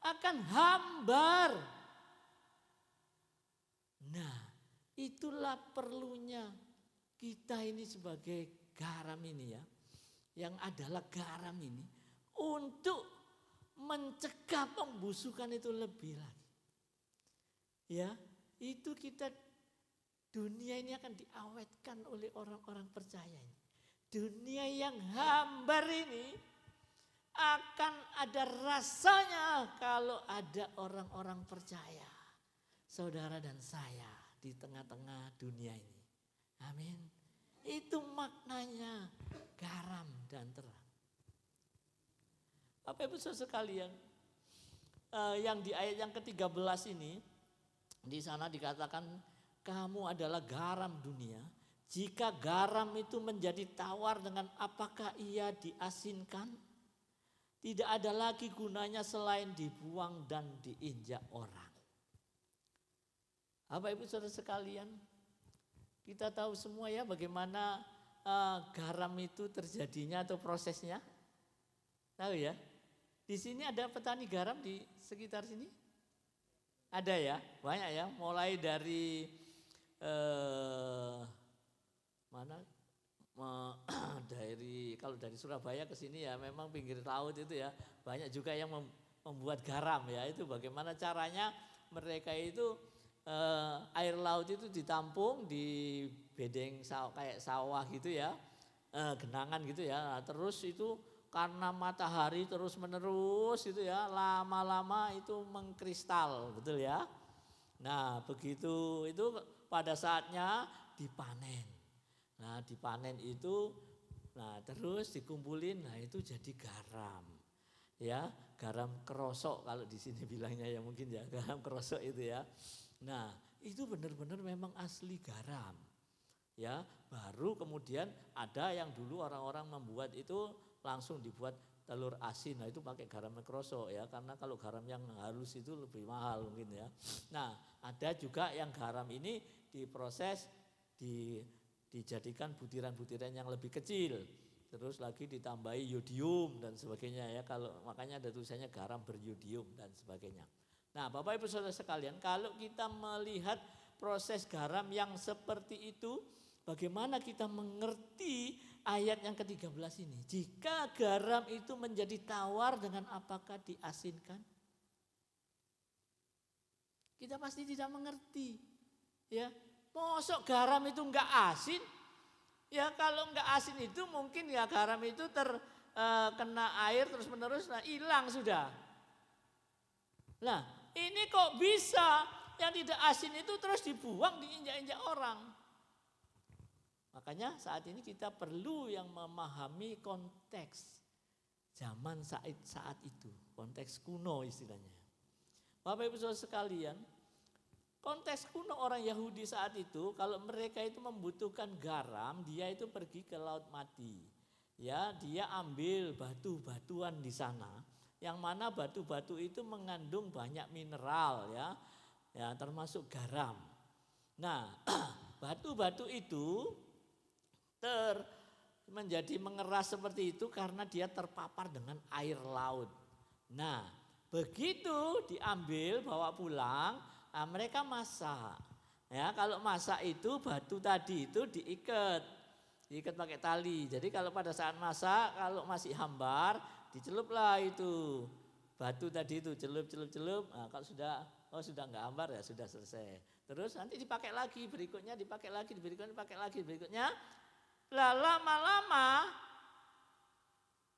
Akan hambar. Nah, itulah perlunya kita ini sebagai garam ini ya. Yang adalah garam ini untuk mencegah pembusukan itu lebih lagi. Ya, itu kita dunia ini akan diawetkan oleh orang-orang percaya ini. Dunia yang hambar ini akan ada rasanya kalau ada orang-orang percaya. Saudara dan saya di tengah-tengah dunia ini. Amin. Itu maknanya garam dan terang. Bapak Ibu Saudara sekalian, yang di ayat yang ke-13 ini, di sana dikatakan kamu adalah garam dunia. Jika garam itu menjadi tawar dengan apakah ia diasinkan? Tidak ada lagi gunanya selain dibuang dan diinjak orang. Bapak Ibu Saudara sekalian, kita tahu semua ya bagaimana garam itu terjadinya atau prosesnya. Tahu ya? Di sini ada petani garam di sekitar sini? Ada ya, banyak ya. Mulai dari kalau dari Surabaya ke sini ya memang pinggir laut itu ya banyak juga yang membuat garam ya. Itu bagaimana caranya mereka itu air laut itu ditampung di bedeng kayak sawah gitu ya, genangan gitu ya. Nah, terus itu karena matahari terus menerus itu ya, lama-lama itu mengkristal, betul ya. Nah, begitu itu pada saatnya dipanen. Nah, dipanen itu nah terus dikumpulin, nah itu jadi garam. Ya, garam kerosok kalau di sini bilangnya ya mungkin ya, garam kerosok itu ya. Nah, itu benar-benar memang asli garam. Ya, baru kemudian ada yang dulu orang-orang membuat itu langsung dibuat telur asin. Nah, itu pakai garam kerosok ya, karena kalau garam yang halus itu lebih mahal mungkin ya. Nah, ada juga yang garam ini diproses dijadikan butiran-butiran yang lebih kecil. Terus lagi ditambahi yodium dan sebagainya ya. Kalau makanya ada tulisannya garam beryodium dan sebagainya. Nah, Bapak Ibu Saudara sekalian, kalau kita melihat proses garam yang seperti itu, bagaimana kita mengerti ayat yang ke-13 ini? Jika garam itu menjadi tawar, dengan apakah diasinkan? Kita pasti tidak mengerti. Ya, mosok garam itu enggak asin? Ya kalau enggak asin itu mungkin ya garam itu terkena air terus menerus, nah hilang sudah. Nah ini kok bisa yang tidak asin itu terus dibuang, diinjak-injak orang. Makanya saat ini kita perlu yang memahami konteks zaman saat itu, konteks kuno istilahnya. Bapak Ibu Saudara sekalian, konteks kuno orang Yahudi saat itu, kalau mereka itu membutuhkan garam, dia itu pergi ke Laut Mati. Ya, dia ambil batu-batuan di sana, yang mana batu-batu itu mengandung banyak mineral ya, ya termasuk garam. Nah, batu-batu itu menjadi mengeras seperti itu karena dia terpapar dengan air laut. Nah, begitu diambil bawa pulang, nah mereka masak. Ya, kalau masak itu batu tadi itu diikat pakai tali. Jadi kalau pada saat masak, kalau masih hambar, diceluplah itu batu tadi itu, celup. Nah, kalau sudah enggak hambar ya sudah selesai. Terus nanti dipakai lagi, berikutnya dipakai lagi, berikutnya. Lah lama-lama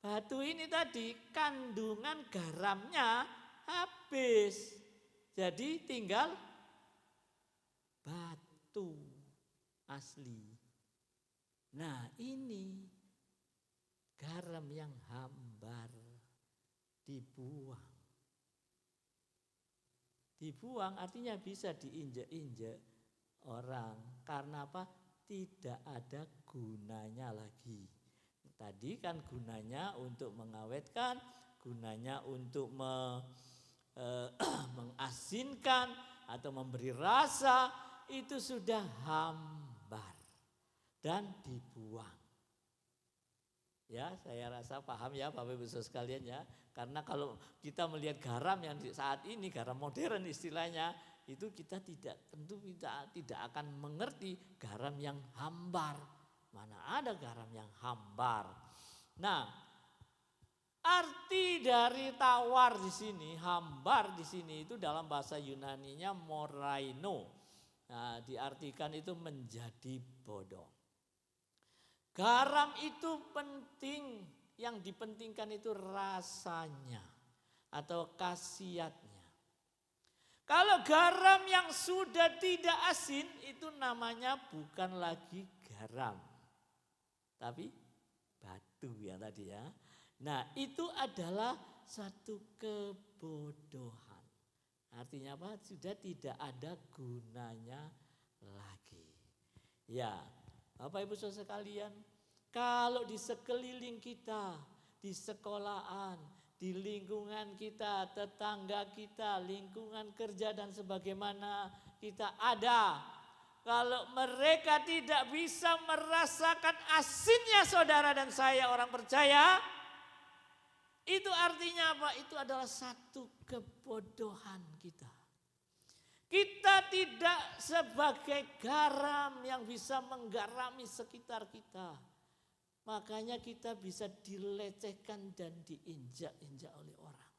batu ini tadi kandungan garamnya habis. Jadi tinggal batu asli. Nah ini garam yang hambar dibuang. Dibuang artinya bisa diinjak-injak orang. Karena apa? Tidak ada gunanya lagi. Tadi kan gunanya untuk mengawetkan, gunanya untuk mengasinkan atau memberi rasa, itu sudah hambar dan dibuang. Ya, saya rasa paham ya Bapak Ibu Saudara sekalian ya. Karena kalau kita melihat garam yang saat ini, garam modern istilahnya, itu kita tentu tidak akan mengerti garam yang hambar. Mana ada garam yang hambar. Nah, arti dari tawar di sini, hambar di sini itu dalam bahasa Yunaninya moraino. Nah, diartikan itu menjadi bodoh. Garam itu penting, yang dipentingkan itu rasanya atau khasiatnya. Kalau garam yang sudah tidak asin itu namanya bukan lagi garam, tapi batu ya tadi ya. Nah itu adalah satu kebodohan. Artinya apa? Sudah tidak ada gunanya lagi. Ya Bapak Ibu Saudara sekalian, kalau di sekeliling kita, di sekolahan, di lingkungan kita, tetangga kita, lingkungan kerja dan sebagaimana kita ada. Kalau mereka tidak bisa merasakan asinnya saudara dan saya orang percaya, itu artinya apa? Itu adalah satu kebodohan kita. Kita tidak sebagai garam yang bisa menggarami sekitar kita. Makanya kita bisa dilecehkan dan diinjak-injak oleh orang.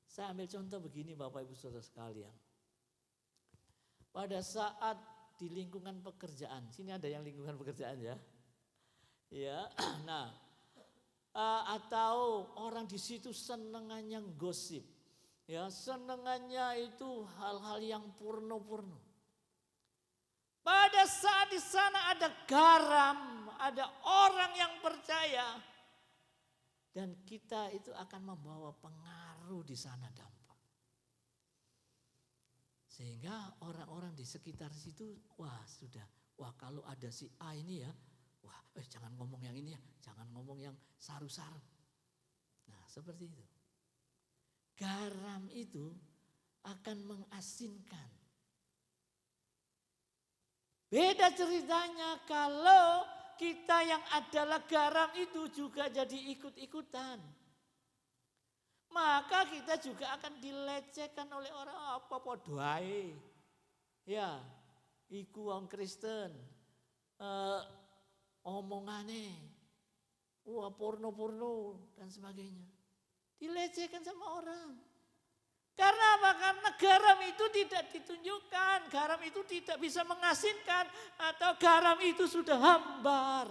Saya ambil contoh begini Bapak Ibu Saudara sekalian. Pada saat di lingkungan pekerjaan, sini ada yang lingkungan pekerjaan ya. Ya, nah atau orang di situ senengannya gosip. Ya, senengannya itu hal-hal yang purno-purno. Pada saat di sana ada garam, ada orang yang percaya. Dan kita itu akan membawa pengaruh di sana dampak. Sehingga orang-orang di sekitar situ, wah kalau ada si A ini ya, wah jangan ngomong yang ini ya, jangan ngomong yang saru-saru. Nah seperti itu. Garam itu akan mengasinkan. Beda ceritanya kalau kita yang adalah garam itu juga jadi ikut-ikutan. Maka kita juga akan dilecehkan oleh orang apa podoai. Ya. iku wong Kristen, omongane, wah porno-porno dan sebagainya. Dilecehkan sama orang. Karena apa? Karena garam itu tidak ditunjukkan, garam itu tidak bisa mengasinkan, atau garam itu sudah hambar.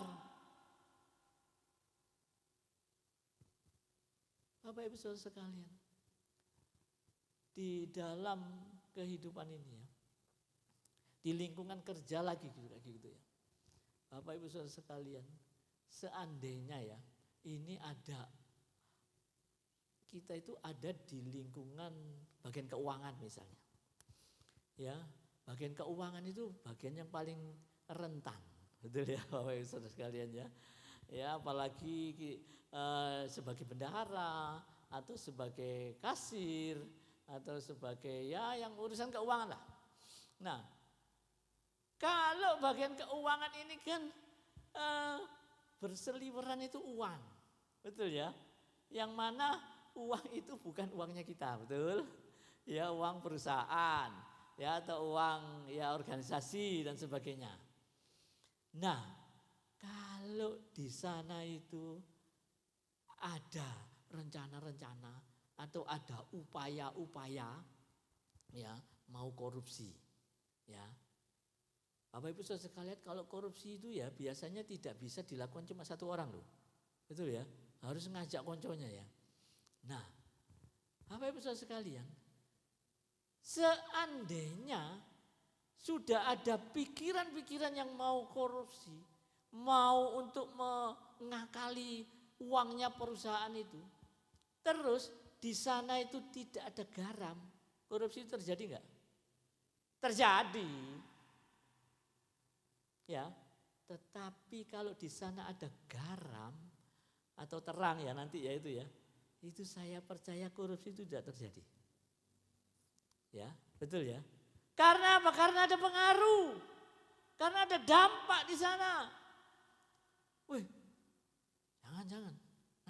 Bapak Ibu Saudara sekalian, di dalam kehidupan ini ya, di lingkungan kerja lagi gitu ya. Bapak Ibu Saudara sekalian, seandainya ya, ini ada, kita itu ada di lingkungan bagian keuangan misalnya. Ya, bagian keuangan itu bagian yang paling rentan. Betul ya Bapak Ibu Saudara sekalian ya. Ya, apalagi sebagai bendahara atau sebagai kasir atau sebagai ya yang urusan keuangan lah. Nah, kalau bagian keuangan ini kan berseliweran itu uang. Betul ya? Yang mana uang itu bukan uangnya kita, betul? Ya, uang perusahaan, ya, atau uang ya organisasi dan sebagainya. Nah, kalau di sana itu ada rencana-rencana atau ada upaya-upaya ya mau korupsi, ya. Bapak Ibu Saudara sekalian, kalau korupsi itu ya biasanya tidak bisa dilakukan cuma satu orang loh. Betul ya? Harus ngajak konconya ya. Nah, Bapak Ibu Saudara sekalian, seandainya sudah ada pikiran-pikiran yang mau korupsi, mau untuk mengakali uangnya perusahaan itu, terus di sana itu tidak ada garam, korupsi terjadi enggak? Terjadi. Ya, tetapi kalau di sana ada garam atau terang ya nanti ya, itu saya percaya korupsi itu tidak terjadi. Ya, betul ya. Karena apa? Karena ada pengaruh. Karena ada dampak di sana. Wih, jangan.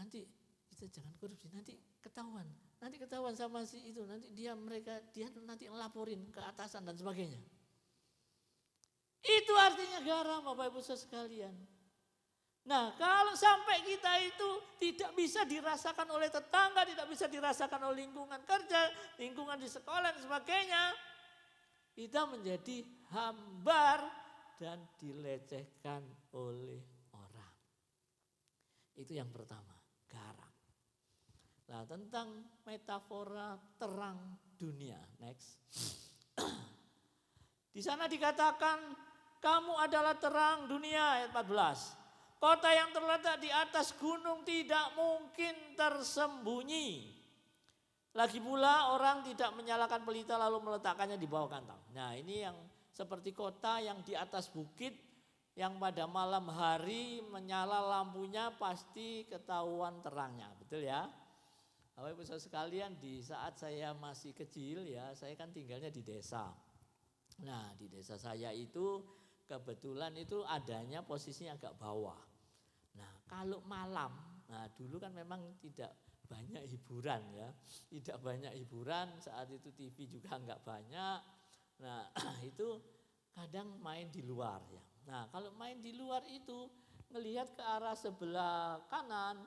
Nanti kita jangan korupsi, nanti ketahuan sama si itu, nanti dia nanti ngelaporin ke atasan dan sebagainya. Itu artinya garam Bapak Ibu Saudara sekalian. Nah, kalau sampai kita itu tidak bisa dirasakan oleh tetangga, tidak bisa dirasakan oleh lingkungan kerja, lingkungan di sekolah dan sebagainya, kita menjadi hambar dan dilecehkan oleh orang. Itu yang pertama, garam. Nah, tentang metafora terang dunia, next. Di sana dikatakan kamu adalah terang dunia, ayat 14. Kota yang terletak di atas gunung tidak mungkin tersembunyi. Lagi pula orang tidak menyalakan pelita lalu meletakkannya di bawah kantong. Nah, ini yang seperti kota yang di atas bukit yang pada malam hari menyala lampunya pasti ketahuan terangnya, betul ya? Bapak Ibu Saudara sekalian, di saat saya masih kecil ya, saya kan tinggalnya di desa. Nah, di desa saya itu kebetulan itu adanya posisinya agak bawah. Nah, kalau malam, nah dulu kan memang tidak banyak hiburan ya. Tidak banyak hiburan, saat itu TV juga enggak banyak. Nah, itu kadang main di luar ya. Nah, kalau main di luar itu ngelihat ke arah sebelah kanan,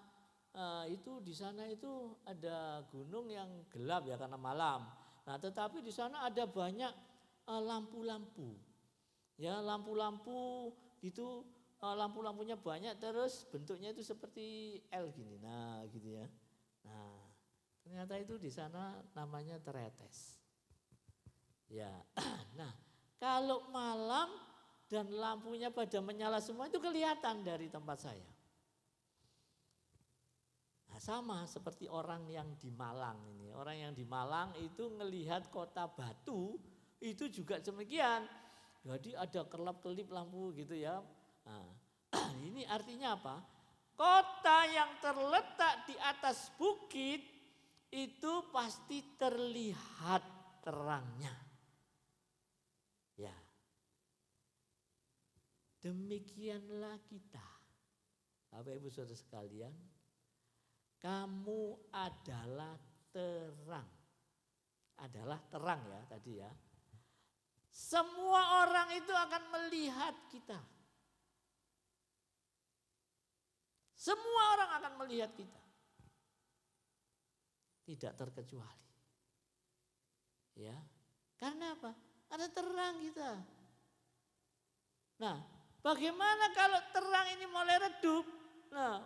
itu di sana itu ada gunung yang gelap ya karena malam. Nah, tetapi di sana ada banyak lampu-lampu. Ya, lampu-lampu gitu, lampu-lampunya banyak terus bentuknya itu seperti L gini. Nah, gitu ya. Nah, ternyata itu di sana namanya teretes. Ya. Nah, kalau malam dan lampunya pada menyala semua itu kelihatan dari tempat saya. Nah, sama seperti orang yang di Malang ini. Orang yang di Malang itu ngelihat kota Batu itu juga demikian. Jadi ada kelap-kelip lampu gitu ya. Nah, ini artinya apa? Kota yang terletak di atas bukit itu pasti terlihat terangnya. Ya. Demikianlah kita. Bapak Ibu Saudara sekalian, kamu adalah terang. Adalah terang ya tadi ya. Semua orang itu akan melihat kita. Semua orang akan melihat kita. Tidak terkecuali. Ya. Karena apa? Ada terang kita. Nah, bagaimana kalau terang ini mulai redup? Nah,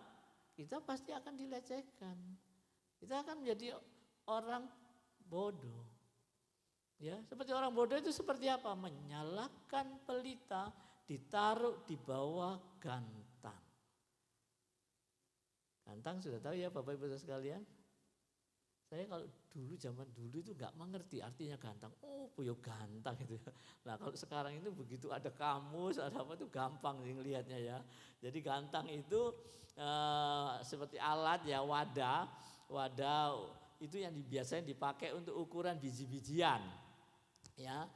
kita pasti akan dilecehkan. Kita akan menjadi orang bodoh. Ya, seperti orang bodoh itu seperti apa? Menyalakan pelita ditaruh di bawah gantang. Gantang sudah tahu ya Bapak Ibu sekalian? Saya kalau dulu zaman dulu itu nggak mengerti artinya gantang. Oh, boyo gantang itu. Nah, kalau sekarang itu begitu ada kamus, ada apa itu gampang ngelihatnya ya. Jadi gantang itu seperti alat ya, wadah itu yang biasanya dipakai untuk ukuran biji-bijian. Ya,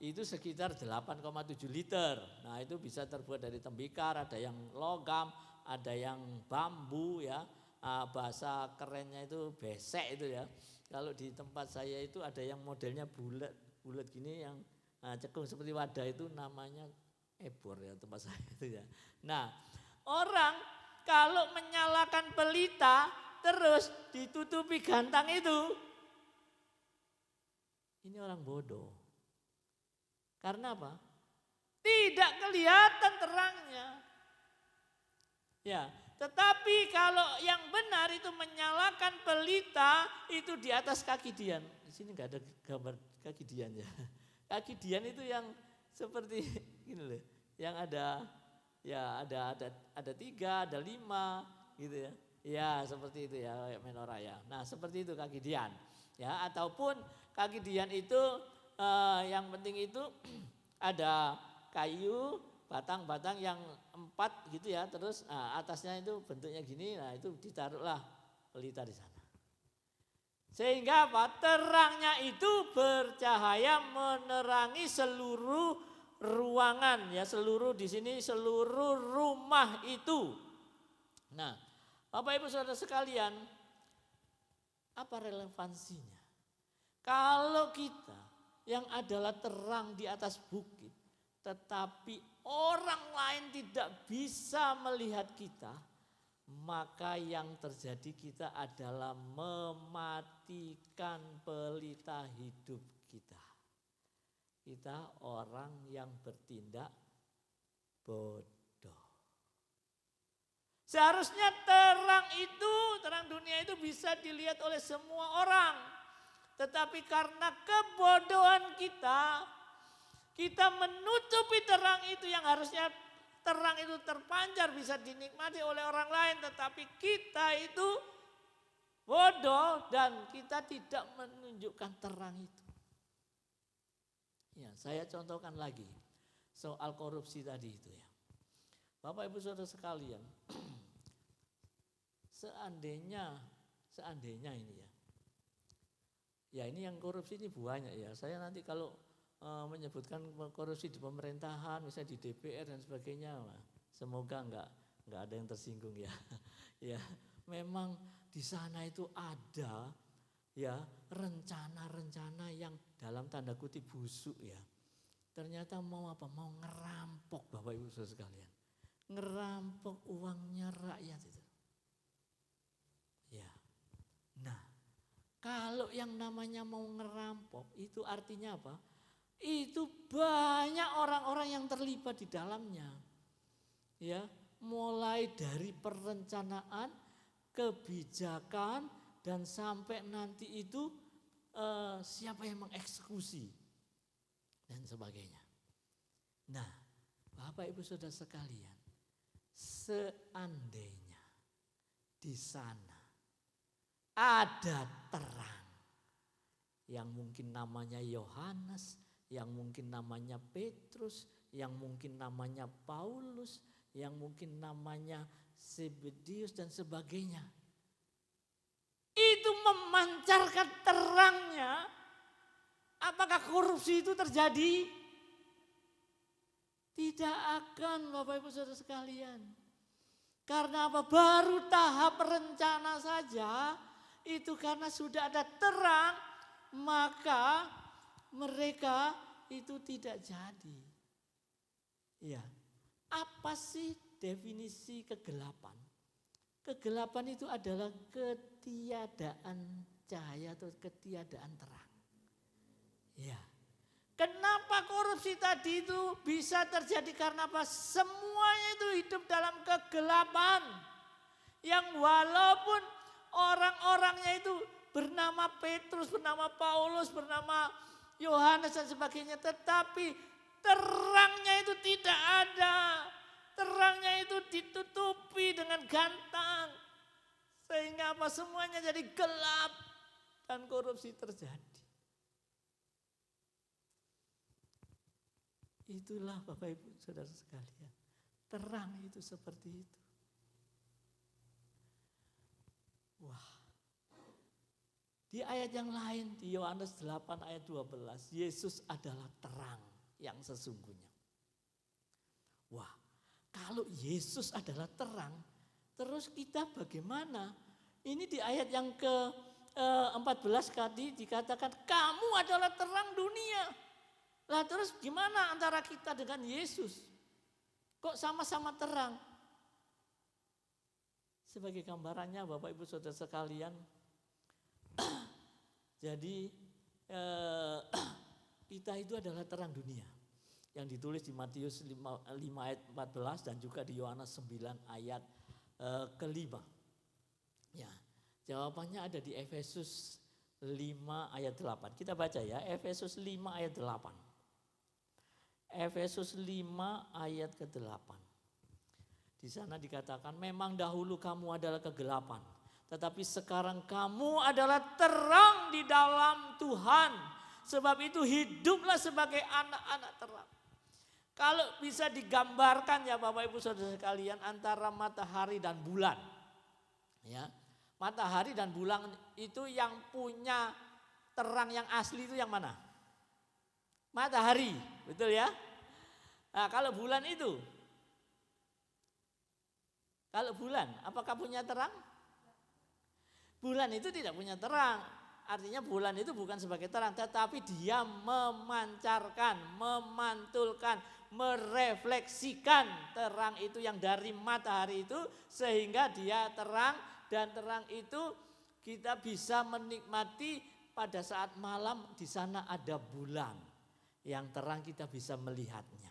itu sekitar 8,7 liter. Nah, itu bisa terbuat dari tembikar, ada yang logam, ada yang bambu ya. Bahasa kerennya itu besek itu ya. Kalau di tempat saya itu ada yang modelnya bulat gini yang cekung seperti wadah itu namanya ebor ya tempat saya itu ya. Nah, orang kalau menyalakan pelita terus ditutupi gantang itu, ini orang bodoh. Karena apa? Tidak kelihatan terangnya. Ya, tetapi kalau yang benar itu menyalakan pelita itu di atas kaki dian. Di sini enggak ada gambar kaki dian ya. Kaki dian itu yang seperti gini loh. Yang ada 3, ada 5 gitu ya. Ya, seperti itu ya menorah ya. Nah, seperti itu kaki dian. Ya, ataupun kaki dian itu yang penting itu ada kayu, batang-batang yang 4 gitu ya, terus atasnya itu bentuknya gini, nah itu ditaruhlah pelita di sana. Sehingga apa? Terangnya itu bercahaya menerangi seluruh ruangan ya, seluruh di sini seluruh rumah itu. Nah, Bapak Ibu Saudara sekalian, apa relevansinya? Kalau kita yang adalah terang di atas bukit, tetapi orang lain tidak bisa melihat kita, maka yang terjadi kita adalah mematikan pelita hidup kita. Kita orang yang bertindak bodoh. Seharusnya terang dunia itu bisa dilihat oleh semua orang. Tetapi karena kebodohan kita menutupi terang itu yang harusnya terang itu terpancar bisa dinikmati oleh orang lain. Tetapi kita itu bodoh dan kita tidak menunjukkan terang itu. Ya, saya contohkan lagi soal korupsi tadi itu ya. Bapak Ibu Saudara sekalian, seandainya ini ya. Ya ini yang korupsi ini banyak ya. Saya nanti kalau menyebutkan korupsi di pemerintahan, misalnya di DPR dan sebagainya, semoga enggak ada yang tersinggung ya. Ya, memang di sana itu ada ya rencana-rencana yang dalam tanda kutip busuk ya. Ternyata mau apa? Mau ngerampok Bapak Ibu Saudara sekalian. Ngerampok uangnya rakyat itu. Ya. Nah, kalau yang namanya mau ngerampok itu artinya apa? Itu banyak orang-orang yang terlibat di dalamnya. Ya, mulai dari perencanaan, kebijakan dan sampai nanti itu siapa yang mengeksekusi dan sebagainya. Nah, Bapak Ibu Saudara sekalian, seandainya di sana ada terang yang mungkin namanya Yohanes, yang mungkin namanya Petrus, yang mungkin namanya Paulus, yang mungkin namanya Zebedius dan sebagainya. Itu memancarkan terangnya. Apakah korupsi itu terjadi? Tidak akan Bapak Ibu Saudara sekalian. Karena apa? Baru tahap rencana saja. Itu karena sudah ada terang, maka mereka itu tidak jadi. Ya, apa sih definisi kegelapan? Kegelapan itu adalah ketiadaan cahaya atau ketiadaan terang. Ya. Kenapa korupsi tadi itu bisa terjadi? Karena apa? Semuanya itu hidup dalam kegelapan. Yang walaupun orang-orangnya itu bernama Petrus, bernama Paulus, bernama Yohanes dan sebagainya. Tetapi terangnya itu tidak ada. Terangnya itu ditutupi dengan gantang. Sehingga apa? Semuanya jadi gelap dan korupsi terjadi. Itulah Bapak Ibu Saudara sekalian. Terang itu seperti itu. Wah. Di ayat yang lain di Yohanes 8 ayat 12. Yesus adalah terang yang sesungguhnya. Wah. Kalau Yesus adalah terang. Terus kita bagaimana? Ini di ayat yang ke-14 tadi dikatakan kamu adalah terang dunia. Lah terus gimana antara kita dengan Yesus? Kok sama-sama terang? Sebagai gambarannya Bapak Ibu Saudara sekalian. Jadi kita itu adalah terang dunia. Yang ditulis di Matius 5 ayat 14 dan juga di Yohanes 9 ayat ke-5. Ya, jawabannya ada di Efesus 5 ayat 8. Kita baca ya, Efesus 5 ayat 8. Efesus 5 ayat ke-8. Di sana dikatakan memang dahulu kamu adalah kegelapan, tetapi sekarang kamu adalah terang di dalam Tuhan. Sebab itu hiduplah sebagai anak-anak terang. Kalau bisa digambarkan ya Bapak Ibu Saudara sekalian antara matahari dan bulan. Ya. Matahari dan bulan itu yang punya terang yang asli itu yang mana? Matahari, betul ya? Nah, kalau bulan itu, apakah punya terang? Bulan itu tidak punya terang. Artinya bulan itu bukan sebagai terang, tetapi dia memancarkan, memantulkan, merefleksikan terang itu yang dari matahari itu sehingga dia terang dan terang itu kita bisa menikmati pada saat malam di sana ada bulan yang terang kita bisa melihatnya.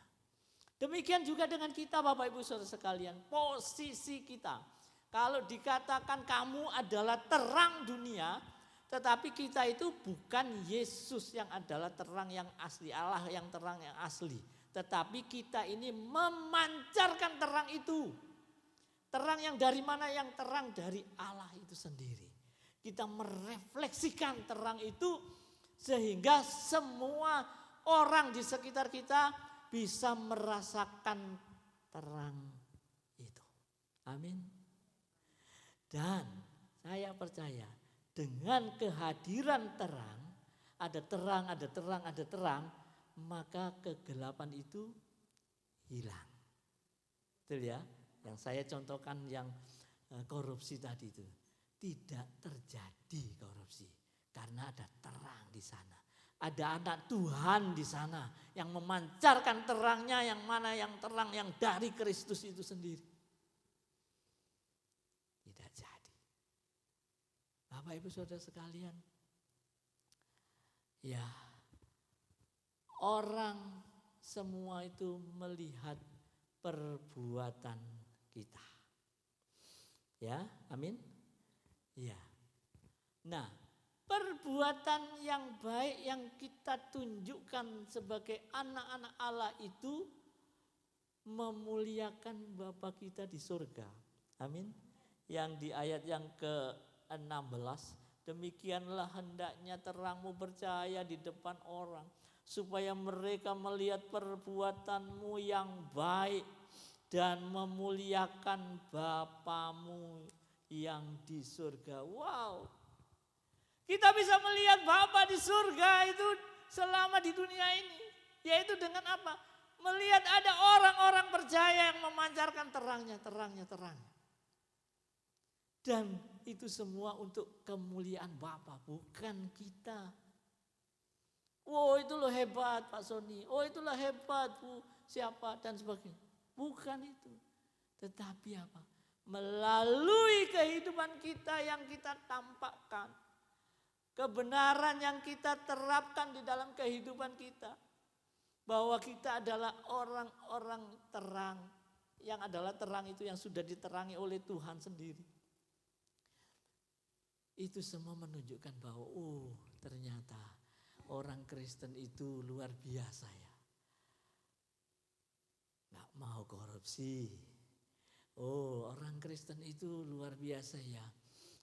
Demikian juga dengan kita Bapak Ibu Saudara sekalian, posisi kita. Kalau dikatakan kamu adalah terang dunia, tetapi kita itu bukan Yesus yang adalah terang yang asli, Allah yang terang yang asli. Tetapi kita ini memancarkan terang itu. Terang yang dari mana? Yang terang dari Allah itu sendiri. Kita merefleksikan terang itu sehingga semua orang di sekitar kita bisa merasakan terang itu. Amin. Dan saya percaya dengan kehadiran terang, ada terang, maka kegelapan itu hilang. Betul ya? Yang saya contohkan yang korupsi tadi itu. Tidak terjadi korupsi karena ada terang di sana. Ada anak Tuhan di sana yang memancarkan terangnya yang mana yang terang yang dari Kristus itu sendiri. Tidak jadi. Bapak Ibu Saudara sekalian. Ya. Orang semua itu melihat perbuatan kita. Ya, amin. Ya. Nah, perbuatan yang baik yang kita tunjukkan sebagai anak-anak Allah itu memuliakan Bapa kita di surga. Amin. Yang di ayat yang ke-16, demikianlah hendaknya terangmu bercahaya di depan orang, supaya mereka melihat perbuatanmu yang baik dan memuliakan Bapamu yang di surga. Wow. Kita bisa melihat Bapa di surga itu selama di dunia ini. Yaitu dengan apa? Melihat ada orang-orang percaya yang memancarkan terangnya. Dan itu semua untuk kemuliaan Bapa, bukan kita. Oh itu loh hebat Pak Sony, oh itulah hebat Bu siapa dan sebagainya. Bukan itu. Tetapi apa? Melalui kehidupan kita yang kita tampakkan. Kebenaran yang kita terapkan di dalam kehidupan kita. Bahwa kita adalah orang-orang terang. Yang adalah terang itu yang sudah diterangi oleh Tuhan sendiri. Itu semua menunjukkan bahwa ternyata orang Kristen itu luar biasa ya. Gak mau korupsi. Orang Kristen itu luar biasa ya.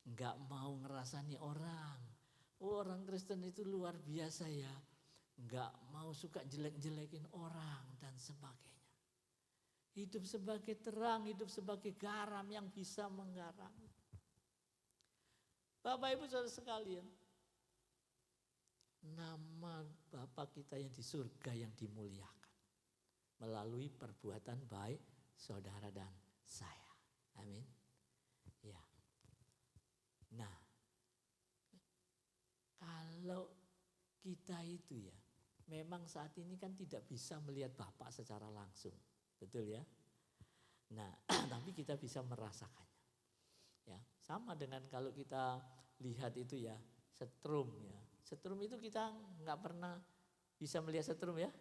Gak mau ngerasani orang. Orang Kristen itu luar biasa ya. Gak mau suka jelek-jelekin orang dan sebagainya. Hidup sebagai terang, hidup sebagai garam yang bisa menggarami. Bapak Ibu Saudara sekalian. Nama Bapa kita yang di surga yang dimuliakan. Melalui perbuatan baik saudara dan saya. Amin. Ya. Nah, kalau kita itu ya, memang saat ini kan tidak bisa melihat Bapa secara langsung. Betul ya? Nah, tapi kita bisa merasakannya. Ya, sama dengan kalau kita lihat itu ya, setrum ya. Setrum itu kita nggak pernah bisa melihat setrum ya.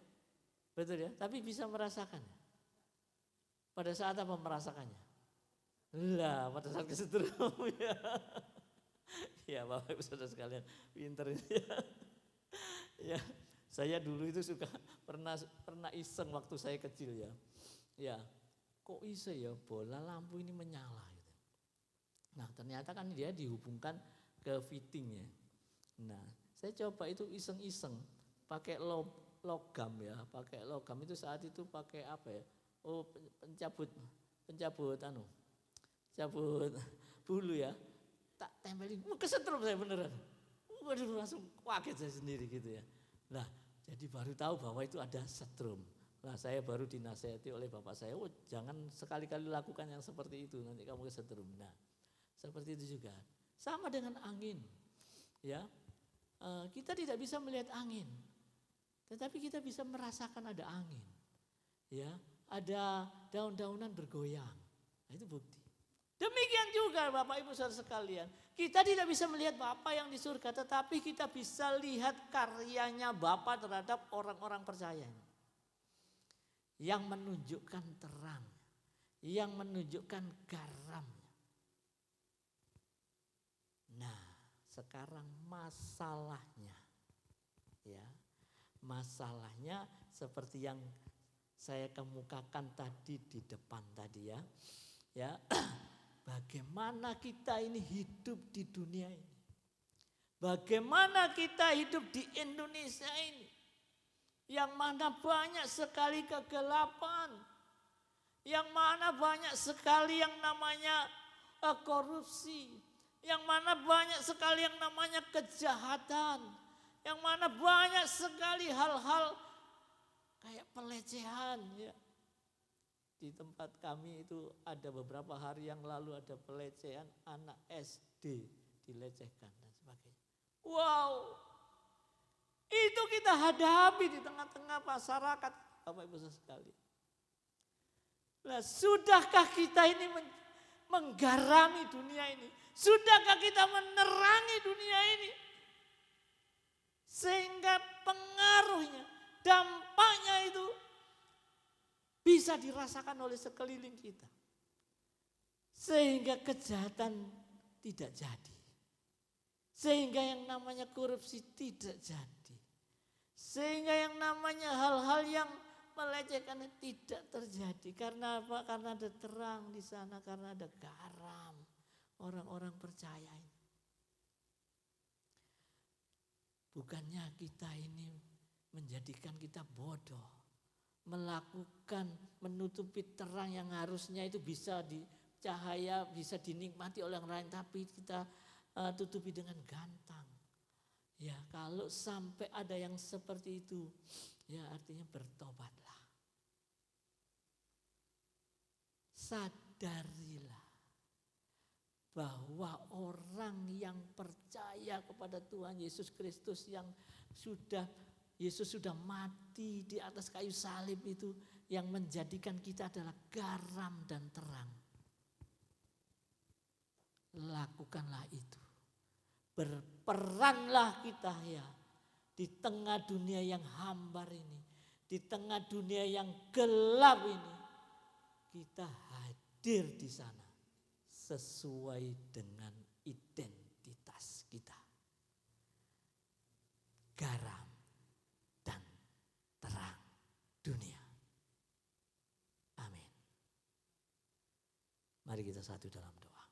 Betul ya? Tapi bisa merasakan. Pada saat apa merasakannya? Lah, pada saat kesetrum ya. Ya Bapak Ibu Saudara sekalian, pinter ya. Ya, saya dulu itu suka pernah iseng waktu saya kecil ya. Ya, kok bisa ya bola lampu ini menyala gitu. Nah, ternyata kan dia dihubungkan ke fitting ya. Nah, saya coba itu iseng-iseng pakai logam ya, pakai logam itu saat itu pakai apa ya? Pencabut bulu ya. Tak tempelin, kesetrum saya beneran. Waduh, langsung kaget saya sendiri gitu ya. Nah, jadi baru tahu bahwa itu ada setrum. Nah, saya baru dinasihati oleh bapak saya, jangan sekali-kali lakukan yang seperti itu, nanti kamu kesetrum. Nah, seperti itu juga. Sama dengan angin. Ya, kita tidak bisa melihat angin, tetapi kita bisa merasakan ada angin. Ya, ada daun-daunan bergoyang. Nah, itu bukti. Demikian juga Bapak Ibu Saudara sekalian, kita tidak bisa melihat Bapa yang di surga, tetapi kita bisa lihat karyanya Bapa terhadap orang-orang percaya. Yang menunjukkan terang, yang menunjukkan garam. Nah, sekarang masalahnya, ya, masalahnya seperti yang saya kemukakan tadi di depan tadi ya, ya. Bagaimana kita ini hidup di dunia ini? Bagaimana kita hidup di Indonesia ini? Yang mana banyak sekali kegelapan. Yang mana banyak sekali yang namanya korupsi. Yang mana banyak sekali yang namanya kejahatan. Yang mana banyak sekali hal-hal kayak pelecehan ya. Di tempat kami itu ada beberapa hari yang lalu ada pelecehan anak SD dilecehkan dan sebagainya. Wow, itu kita hadapi di tengah-tengah masyarakat Bapak Ibu sekalian. Nah, sudahkah kita ini menggarami dunia ini? Sudahkah kita menerangi dunia ini? Sehingga pengaruhnya, dampaknya itu bisa dirasakan oleh sekeliling kita. Sehingga kejahatan tidak jadi. Sehingga yang namanya korupsi tidak jadi. Sehingga yang namanya hal-hal yang melecehkan tidak terjadi. Karena apa? Karena ada terang di sana, karena ada garam. Orang-orang percaya ini. Bukannya kita ini menjadikan kita bodoh. Melakukan, menutupi terang yang harusnya itu bisa dicahaya, bisa dinikmati oleh orang lain, tapi kita tutupi dengan gantang. Ya, kalau sampai ada yang seperti itu, ya artinya bertobatlah. Sadarilah bahwa orang yang percaya kepada Tuhan Yesus Kristus yang sudah Yesus sudah mati di atas kayu salib itu, yang menjadikan kita adalah garam dan terang. Lakukanlah itu. Berperanlah kita ya di tengah dunia yang hambar ini, di tengah dunia yang gelap ini. Kita hadir di sana sesuai dengan identitas kita. Garam dan terang dunia. Amin. Mari kita satu dalam doa.